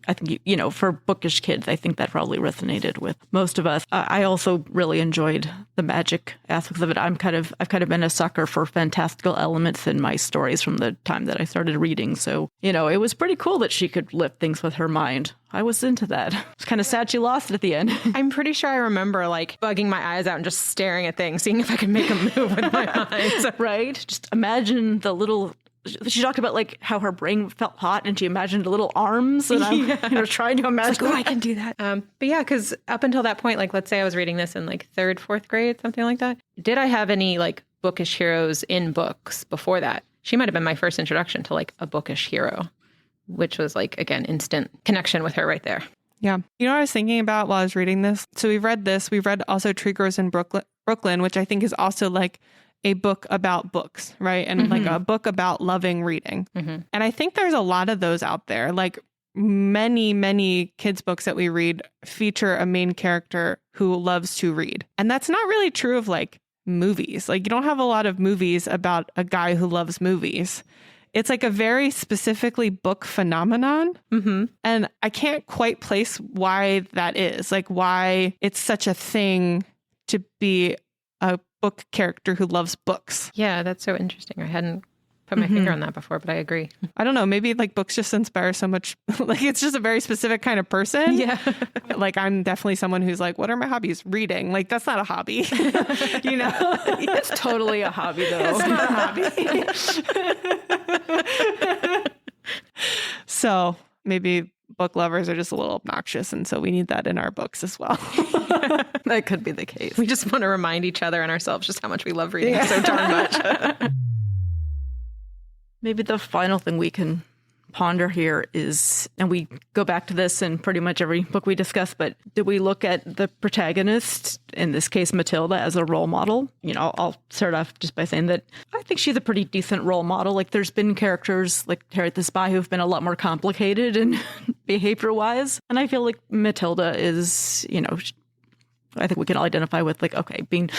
I think for bookish kids, I think that probably resonated with most of us. I also really enjoyed the magic aspects of it. I've kind of been a sucker for fantastical elements in my stories from the time that I started reading. So, it was pretty cool that she could lift things with her mind. I was into that. It's kind of sad she lost it at the end. I'm pretty sure I remember bugging my eyes out and just staring at things, seeing if I could make a move with my eyes. Right? Just imagine the little... She talked about how her brain felt hot and she imagined little arms, and I'm trying to imagine. I can do that. But yeah, because up until that point, let's say I was reading this in third, fourth grade, something like that. Did I have any bookish heroes in books before that? She might have been my first introduction to a bookish hero, which was again, instant connection with her right there. Yeah. You know what I was thinking about while I was reading this? So we've read this. We've read also Tree Grows in Brooklyn, which I think is also a book about books, right? And a book about loving reading. Mm-hmm. And I think there's a lot of those out there. Many, many kids' books that we read feature a main character who loves to read. And that's not really true of movies. You don't have a lot of movies about a guy who loves movies. It's a very specifically book phenomenon. Mm-hmm. And I can't quite place why that is, why it's such a thing to be a book character who loves books. Yeah, that's so interesting. I hadn't put my finger on that before, but I agree. I don't know. Maybe books just inspire so much. It's just a very specific kind of person. Yeah. I'm definitely someone who's what are my hobbies? Reading. That's not a hobby. It's totally a hobby though. It's not a hobby. So maybe book lovers are just a little obnoxious, and so we need that in our books as well. That could be the case. We just want to remind each other and ourselves just how much we love reading so darn much. Maybe the final thing we can ponder here is, and we go back to this in pretty much every book we discuss, but do we look at the protagonist, in this case Matilda, as a role model? I'll start off just by saying that I think she's a pretty decent role model. There's been characters like Harriet the Spy who've been a lot more complicated and behavior-wise, and I feel like Matilda is, I think we can all identify with being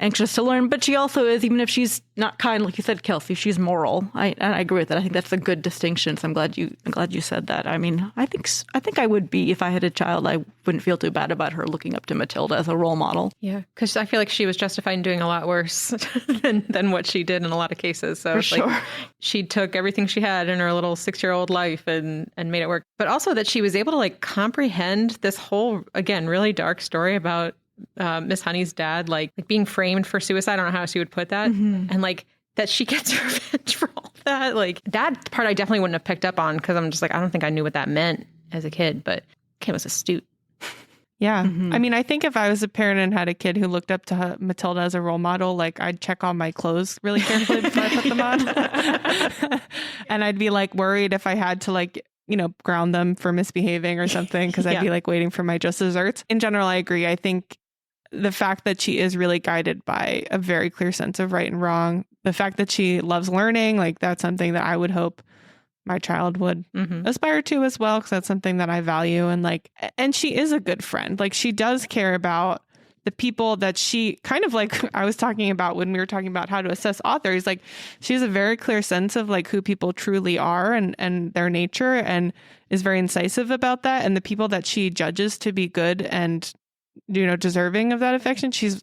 anxious to learn, but she also is, even if she's not kind, like you said, Kelsey, she's moral. I agree with that. I think that's a good distinction. So I'm glad you said that. I mean, I think I would be, if I had a child, I wouldn't feel too bad about her looking up to Matilda as a role model. Yeah, because I feel like she was justified in doing a lot worse than what she did in a lot of cases. So for sure. She took everything she had in her little 6-year-old life and made it work. But also that she was able to comprehend this whole, again, really dark story about Miss Honey's dad, being framed for suicide. I don't know how she would put that. Mm-hmm. And that she gets revenge for all that. That part I definitely wouldn't have picked up on, because I'm just I don't think I knew what that meant as a kid, but Kim was astute. Yeah. Mm-hmm. I mean, I think if I was a parent and had a kid who looked up to Matilda as a role model, I'd check all my clothes really carefully before I put them on. And I'd be worried if I had to ground them for misbehaving or something, because I'd be waiting for my just desserts. In general, I agree. I think the fact that she is really guided by a very clear sense of right and wrong, the fact that she loves learning, that's something that I would hope my child would aspire to as well, because that's something that I value. And she is a good friend. She does care about the people that she kind of I was talking about when we were talking about how to assess authors. She has a very clear sense of who people truly are and their nature, and is very incisive about that. And the people that she judges to be good and deserving of that affection, she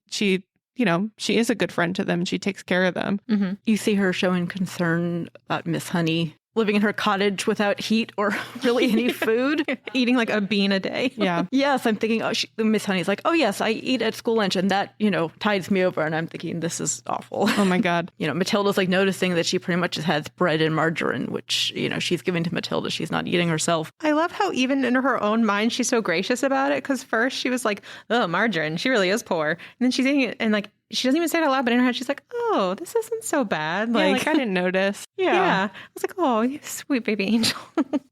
is a good friend to them. She takes care of them. Mm-hmm. You see her showing concern about Miss Honey living in her cottage without heat or really any food, eating a bean a day. Yeah. Yes, I'm thinking, Miss Honey's oh yes, I eat at school lunch, and that, tides me over. And I'm thinking, this is awful. Oh my God. Matilda's noticing that she pretty much just has bread and margarine, which, she's giving to Matilda. She's not eating herself. I love how even in her own mind, she's so gracious about it. Because first she was oh, margarine, she really is poor. And then she's eating it, and she doesn't even say it out loud, but in her head, she's oh, this isn't so bad. I didn't notice. Yeah. I was oh, you sweet baby angel.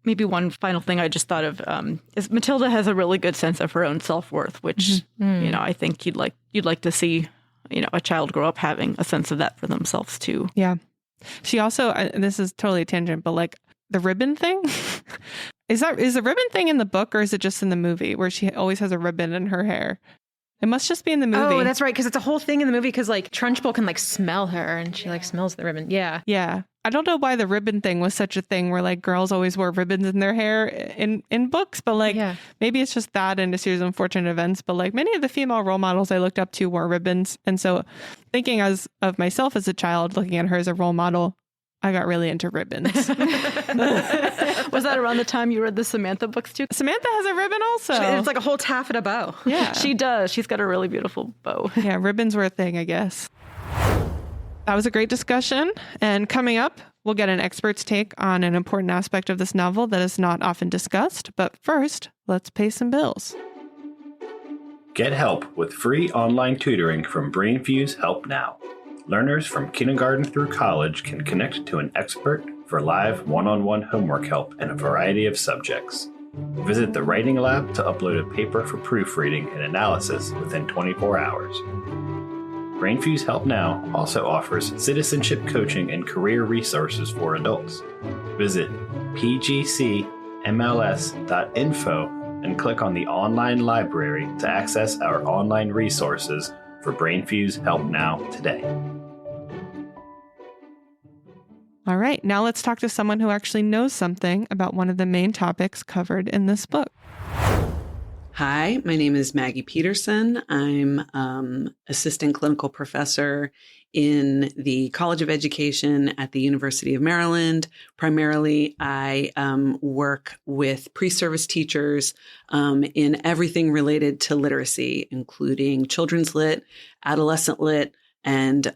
Maybe one final thing I just thought of is Matilda has a really good sense of her own self-worth, which, I think you'd like to see, a child grow up having a sense of that for themselves too. Yeah. She also, this is totally a tangent, but the ribbon thing. Is the ribbon thing in the book or is it just in the movie where she always has a ribbon in her hair? It must just be in the movie. Oh, that's right. Because it's a whole thing in the movie because like Trunchbull can like smell her and she like smells the ribbon. Yeah. Yeah. I don't know why the ribbon thing was such a thing where like girls always wore ribbons in their hair in books, but like maybe it's just that and a series of unfortunate events. But like many of the female role models I looked up to wore ribbons. And so thinking of myself as a child, looking at her as a role model, I got really into ribbons. Was that around the time you read the Samantha books too? Samantha has a ribbon also. It's like a whole taffeta bow. Yeah. She does. She's got a really beautiful bow. Yeah, ribbons were a thing, I guess. That was a great discussion. And coming up, we'll get an expert's take on an important aspect of this novel that is not often discussed. But first, let's pay some bills. Get help with free online tutoring from BrainFuse Help Now. Learners from kindergarten through college can connect to an expert for live one-on-one homework help in a variety of subjects. Visit the Writing Lab to upload a paper for proofreading and analysis within 24 hours. BrainFuse Help Now also offers citizenship coaching and career resources for adults. Visit PGCMLS.info and click on the online library to access our online resources for BrainFuse Help Now today. All right, now let's talk to someone who actually knows something about one of the main topics covered in this book. Hi, my name is Maggie Peterson. I'm assistant clinical professor in the College of Education at the University of Maryland. Primarily, I work with pre-service teachers in everything related to literacy, including children's lit, adolescent lit, and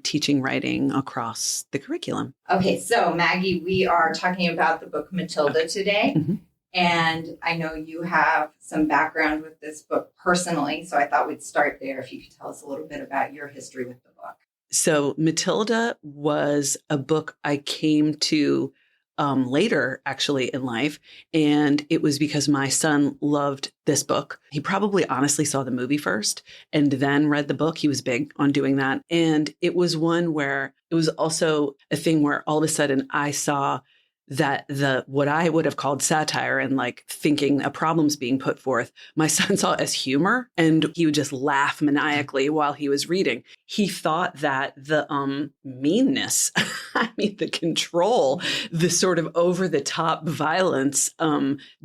teaching writing across the curriculum. Okay, so Maggie, we are talking about the book Matilda today. Mm-hmm. And I know you have some background with this book personally, so I thought we'd start there if you could tell us a little bit about your history with the book. So Matilda was a book I came to later, actually, in life. And it was because my son loved this book. He probably honestly saw the movie first and then read the book. He was big on doing that. And it was one where it was also a thing where all of a sudden I saw that what I would have called satire and like thinking a problem's being put forth, my son saw as humor, and he would just laugh maniacally while he was reading. He thought that the meanness, I mean, the control, the sort of over the top violence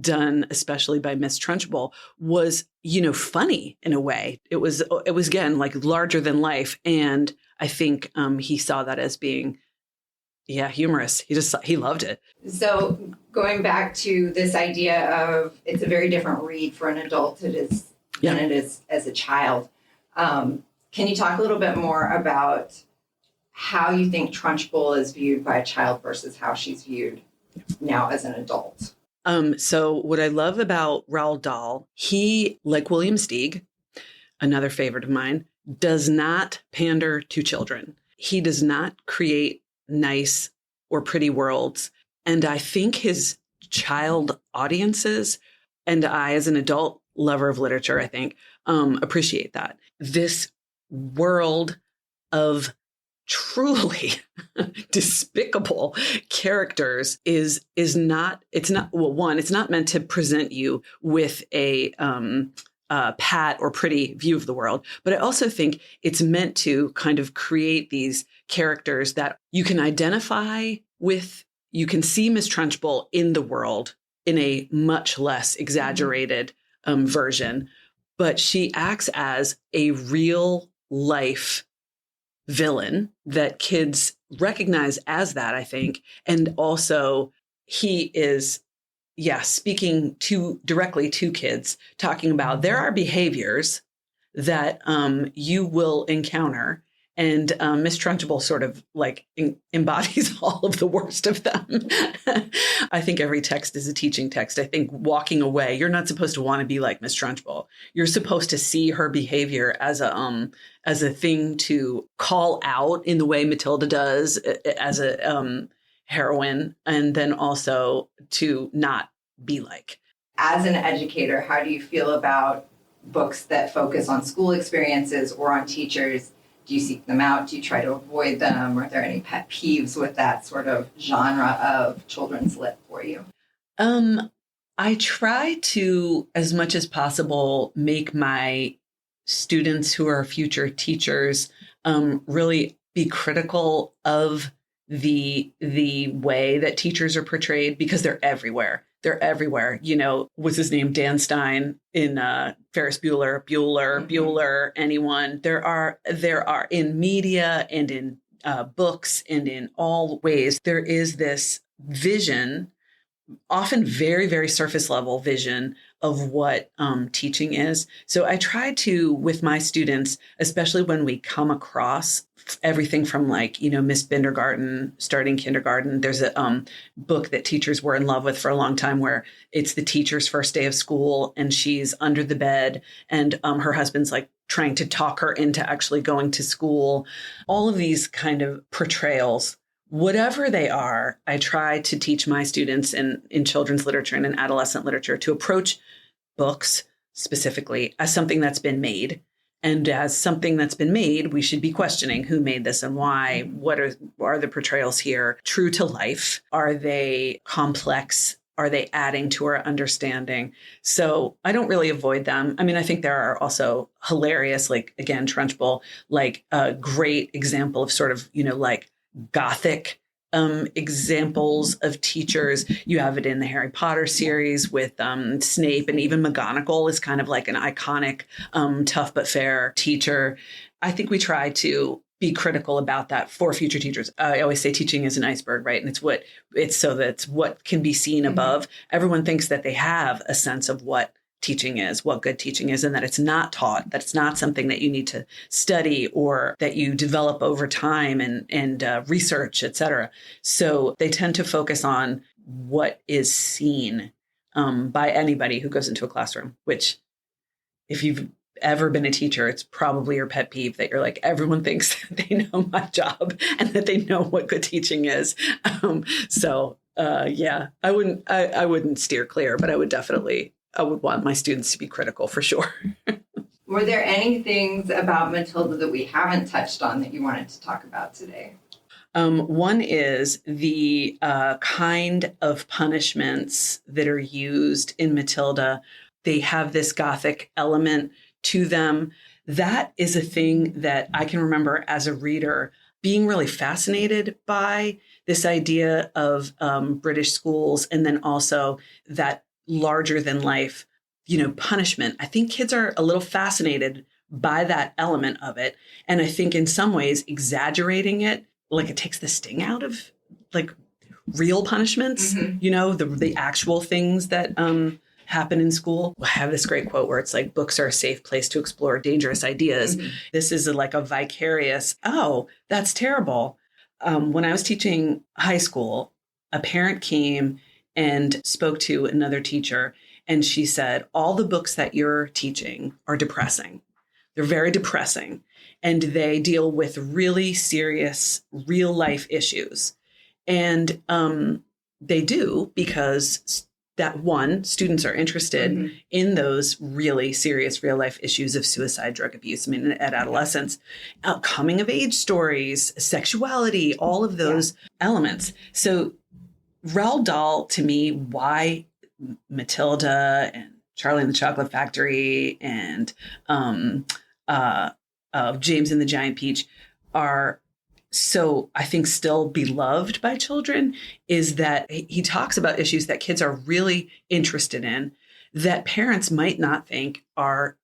done, especially by Miss Trunchbull, was, funny in a way. It was again, like larger than life. And I think he saw that as being humorous. He loved it. So going back to this idea of it's a very different read for an adult than it is as a child. Can you talk a little bit more about how you think Trunchbull is viewed by a child versus how she's viewed now as an adult? So what I love about Roald Dahl, he, like William Steig, another favorite of mine, does not pander to children. He does not create nice or pretty worlds. And I think his child audiences, and I as an adult lover of literature, I think, appreciate that. This world of truly despicable characters it's not meant to present you with a pat or pretty view of the world. But I also think it's meant to kind of create these characters that you can identify with. You can see Miss Trunchbull in the world in a much less exaggerated version, but she acts as a real life villain that kids recognize as that, I think. And also he is speaking directly to kids, talking about there are behaviors that you will encounter. And Miss Trunchbull sort of like embodies all of the worst of them. I think every text is a teaching text. I think walking away, you're not supposed to want to be like Miss Trunchbull. You're supposed to see her behavior as a thing to call out in the way Matilda does as a heroine, and then also to not be like. As an educator, how do you feel about books that focus on school experiences or on teachers Do you seek them out? Do you try to avoid them? Are there any pet peeves with that sort of genre of children's lit for you? I try to, as much as possible, make my students who are future teachers really be critical of the way that teachers are portrayed, because they're everywhere. They're everywhere. You know, what's his name? Dan Stein in Ferris Bueller, anyone. There are in media and in books and in all ways, there is this vision, often very, very surface level vision of what teaching is. So I try to, with my students, especially when we come across everything from like, you know, Miss Bindergarten, starting kindergarten, there's a book that teachers were in love with for a long time where it's the teacher's first day of school and she's under the bed and her husband's like trying to talk her into actually going to school. All of these kind of portrayals, whatever they are, I try to teach my students in children's literature and in adolescent literature to approach books specifically as something that's been made. And as something that's been made, we should be questioning who made this and why. What are the portrayals here true to life? Are they complex? Are they adding to our understanding? So I don't really avoid them. I mean, I think there are also hilarious, like, again, Trunchbull, like a great example of sort of, you know, like Gothic examples of teachers. You have it in the Harry Potter series with Snape, and even McGonagall is kind of like an iconic, tough but fair teacher. I think we try to be critical about that for future teachers. I always say teaching is an iceberg, right? And it's what can be seen above. Everyone thinks that they have a sense of what teaching is, what good teaching is, and that it's not taught, that it's not something that you need to study or that you develop over time and research, et cetera. So they tend to focus on what is seen by anybody who goes into a classroom, which if you've ever been a teacher, it's probably your pet peeve that you're like, everyone thinks that they know my job and that they know what good teaching is. Yeah, I wouldn't steer clear, but I would want my students to be critical for sure. Were there any things about Matilda that we haven't touched on that you wanted to talk about today? One is the kind of punishments that are used in Matilda. They have this Gothic element to them. That is a thing that I can remember as a reader being really fascinated by, this idea of British schools, and then also that larger than life, you know, punishment. I think kids are a little fascinated by that element of it. And I think in some ways exaggerating it, like it takes the sting out of like real punishments, you know, the actual things that happen in school. I have this great quote where it's like, books are a safe place to explore dangerous ideas. This is like a vicarious, oh, that's terrible. When I was teaching high school, a parent came and spoke to another teacher, and she said, all the books that you're teaching are depressing. They're very depressing, and they deal with really serious real life issues. And they do, because that one, students are interested in those really serious real life issues of suicide, drug abuse. I mean, at adolescence, coming of age stories, sexuality, all of those elements. So Roald Dahl, to me, why Matilda and Charlie and the Chocolate Factory and James and the Giant Peach are so, I think, still beloved by children, is that he talks about issues that kids are really interested in that parents might not think are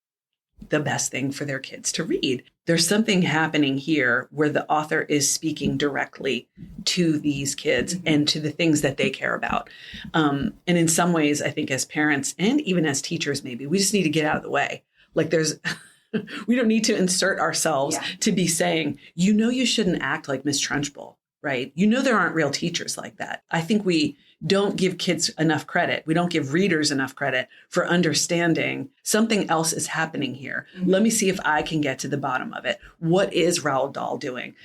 the best thing for their kids to read. There's something happening here where the author is speaking directly to these kids and to the things that they care about. And in some ways, I think as parents and even as teachers, maybe we just need to get out of the way. Like we don't need to insert ourselves to be saying, you know, you shouldn't act like Miss Trunchbull, right? You know, there aren't real teachers like that. I think we don't give kids enough credit. We don't give readers enough credit for understanding something else is happening here. Let me see if I can get to the bottom of it. What is Roald Dahl doing?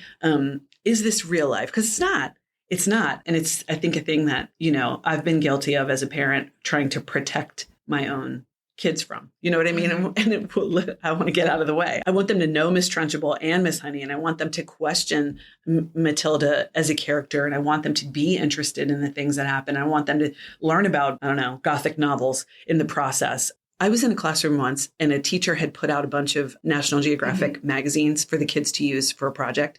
Is this real life? Because it's not. It's not. And it's, I think, a thing that, you know, I've been guilty of as a parent, trying to protect my own kids from. You know what I mean? And I want to get out of the way. I want them to know Miss Trunchbull and Miss Honey, and I want them to question Matilda as a character, and I want them to be interested in the things that happen. I want them to learn about, I don't know, Gothic novels in the process. I was in a classroom once, and a teacher had put out a bunch of National Geographic magazines for the kids to use for a project.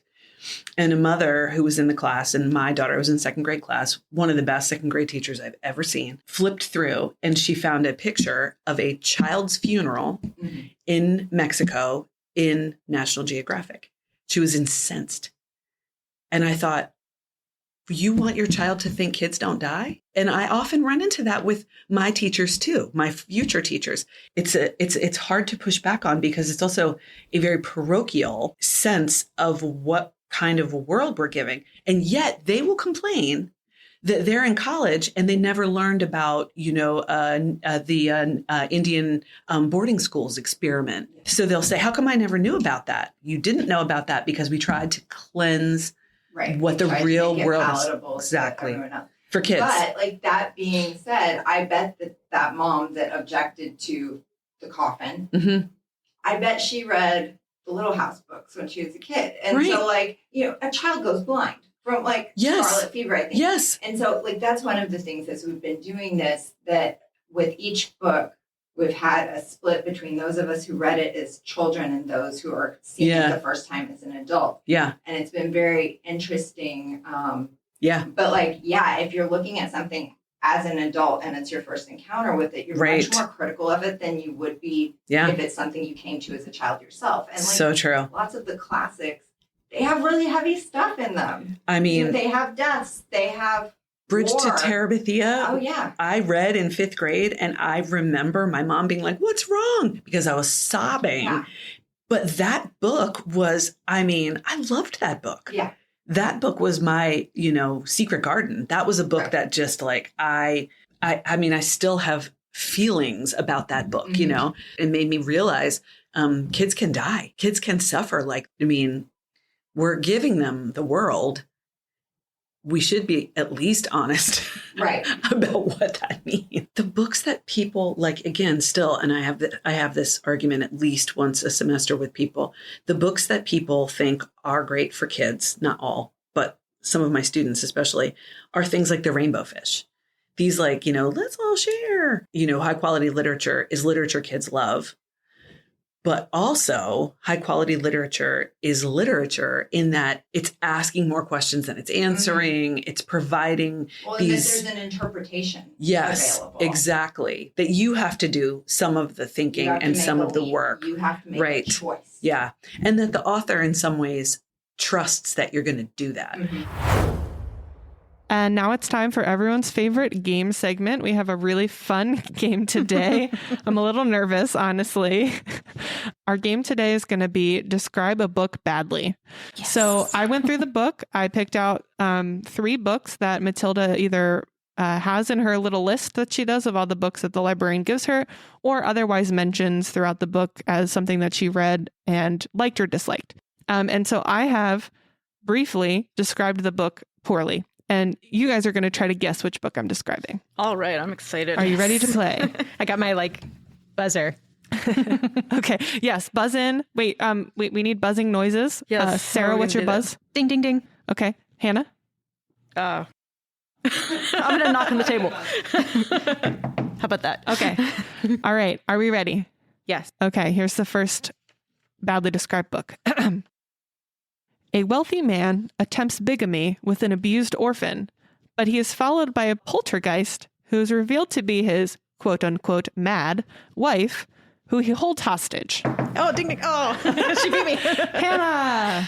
And a mother who was in the class, and my daughter was in second grade class, one of the best second grade teachers I've ever seen, flipped through and she found a picture of a child's funeral in Mexico in National Geographic. She was incensed. And I thought, you want your child to think kids don't die? And I often run into that with my teachers too, my future teachers. It's hard to push back on because it's also a very parochial sense of what kind of a world we're giving. And yet they will complain that they're in college and they never learned about, the Indian boarding schools experiment. So they'll say, how come I never knew about that? You didn't know about that because we tried to cleanse what the real world is. Exactly. For kids. But like that being said, I bet that mom that objected to the coffin, I bet she read the Little House books when she was a kid. And so like, a child goes blind from like scarlet fever, I think. Yes. And so like, that's one of the things as we've been doing this, that with each book, we've had a split between those of us who read it as children and those who are seeing it the first time as an adult. Yeah. And it's been very interesting. But like, if you're looking at something as an adult and it's your first encounter with it, you're much more critical of it than you would be if it's something you came to as a child yourself. And like, so true. Lots of the classics, they have really heavy stuff in them. I mean, they have deaths, they have Bridge war. to Terabithia. Oh, yeah. I read in 5th grade and I remember my mom being like, what's wrong? Because I was sobbing. Yeah. But that book was, I loved that book. Yeah. That book was my, Secret Garden. That was a book that just like, I still have feelings about that book, It made me realize kids can die. Kids can suffer. Like, we're giving them the world. We should be at least honest about what that means. The books that people like, again, still, and I have this argument at least once a semester with people, the books that people think are great for kids, not all, but some of my students especially, are things like The Rainbow Fish. These like, let's all share, high quality literature is literature kids love. But also high quality literature is literature in that it's asking more questions than it's answering. It's providing these. There's an interpretation. Yes, available. Exactly. That you have to do some of the thinking and some of the work. You have to make a choice. Yeah. And that the author in some ways trusts that you're going to do that. And now it's time for everyone's favorite game segment. We have a really fun game today. I'm a little nervous, honestly. Our game today is going to be describe a book badly. Yes. So I went through the book. I picked out 3 books that Matilda either has in her little list that she does of all the books that the librarian gives her, or otherwise mentions throughout the book as something that she read and liked or disliked. And so I have briefly described the book poorly. And you guys are going to try to guess which book I'm describing. All right. I'm excited. Are you ready to play? I got my buzzer. Okay. Yes. Buzz in. Wait, we need buzzing noises. Yes. Sarah, what's your buzz? Ding, ding, ding. Okay. Hannah? I'm going to knock on the table. How about that? Okay. All right. Are we ready? Yes. Okay. Here's the first badly described book. A wealthy man attempts bigamy with an abused orphan, but he is followed by a poltergeist who is revealed to be his quote unquote mad wife, who he holds hostage. Oh, ding, ding. Oh, she beat me. Hannah.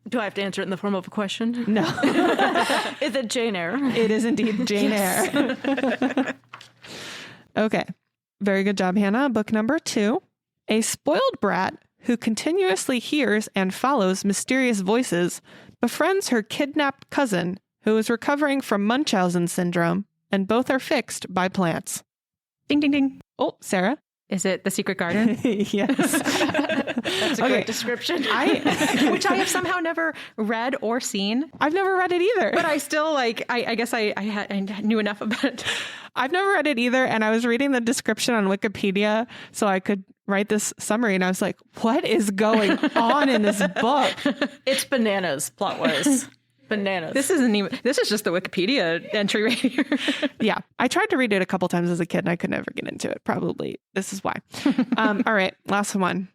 Do I have to answer it in the form of a question? No. Is it Jane Eyre? It is indeed Jane Eyre. Okay. Very good job, Hannah. Book number 2. A spoiled brat who continuously hears and follows mysterious voices, befriends her kidnapped cousin, who is recovering from Munchausen syndrome, and both are fixed by plants. Ding, ding, ding. Oh, Sarah? Is it The Secret Garden? Yes. That's a great description. Which I have somehow never read or seen. I've never read it either. But I still I guess I knew enough about it. I've never read it either. And I was reading the description on Wikipedia so I could write this summary. And I was like, what is going on in this book? It's bananas, plot-wise. Bananas. This is just the Wikipedia entry right here. Yeah. I tried to read it a couple times as a kid and I could never get into it. Probably this is why. All right. Last one.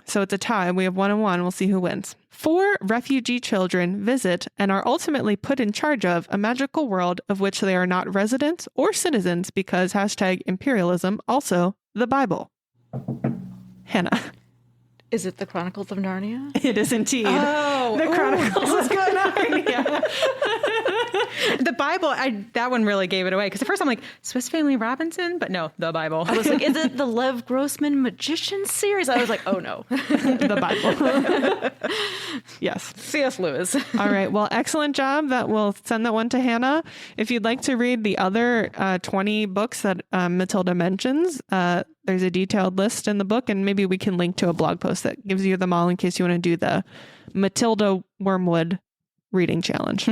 So it's a tie. We have 1-1. We'll see who wins. 4 refugee children visit and are ultimately put in charge of a magical world of which they are not residents or citizens because #imperialism, also the Bible. Hannah. Is it the Chronicles of Narnia? It is indeed. Oh, the Chronicles of Narnia. The Bible, that one really gave it away. Because at first I'm like, Swiss Family Robinson? But no, the Bible. I was like, is it the Lev Grossman Magician series? I was like, oh no. The Bible. Yes. C.S. Lewis. All right. Well, excellent job. We'll send that one to Hannah. If you'd like to read the other 20 books that Matilda mentions, there's a detailed list in the book, and maybe we can link to a blog post that gives you them all in case you want to do the Matilda Wormwood reading challenge.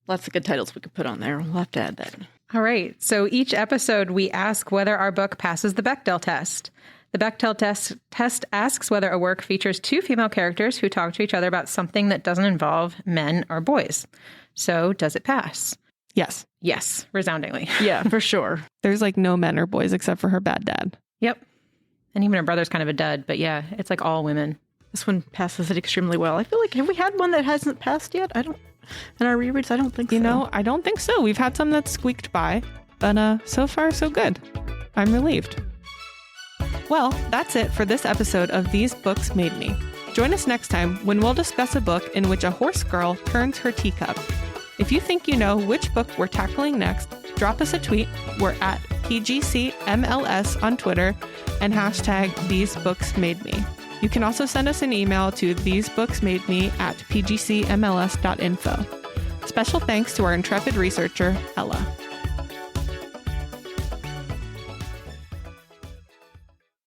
Lots of good titles we could put on there. We'll have to add that. All right. So each episode, we ask whether our book passes the Bechdel test. The Bechdel test asks whether a work features 2 female characters who talk to each other about something that doesn't involve men or boys. So does it pass? Yes. Yes, resoundingly. Yeah, for sure. There's like no men or boys except for her bad dad. Yep. And even her brother's kind of a dud, but yeah, it's like all women. This one passes it extremely well. I feel like, have we had one that hasn't passed yet? In our rereads, I don't think so. You know, I don't think so. We've had some that squeaked by, but so far so good. I'm relieved. Well, that's it for this episode of These Books Made Me. Join us next time when we'll discuss a book in which a horse girl turns her teacup. If you think you know which book we're tackling next, drop us a tweet. We're at PGCMLS on Twitter and #TheseBooksMadeMe. You can also send us an email to thesebooksmademe@pgcmls.info. Special thanks to our intrepid researcher, Ella.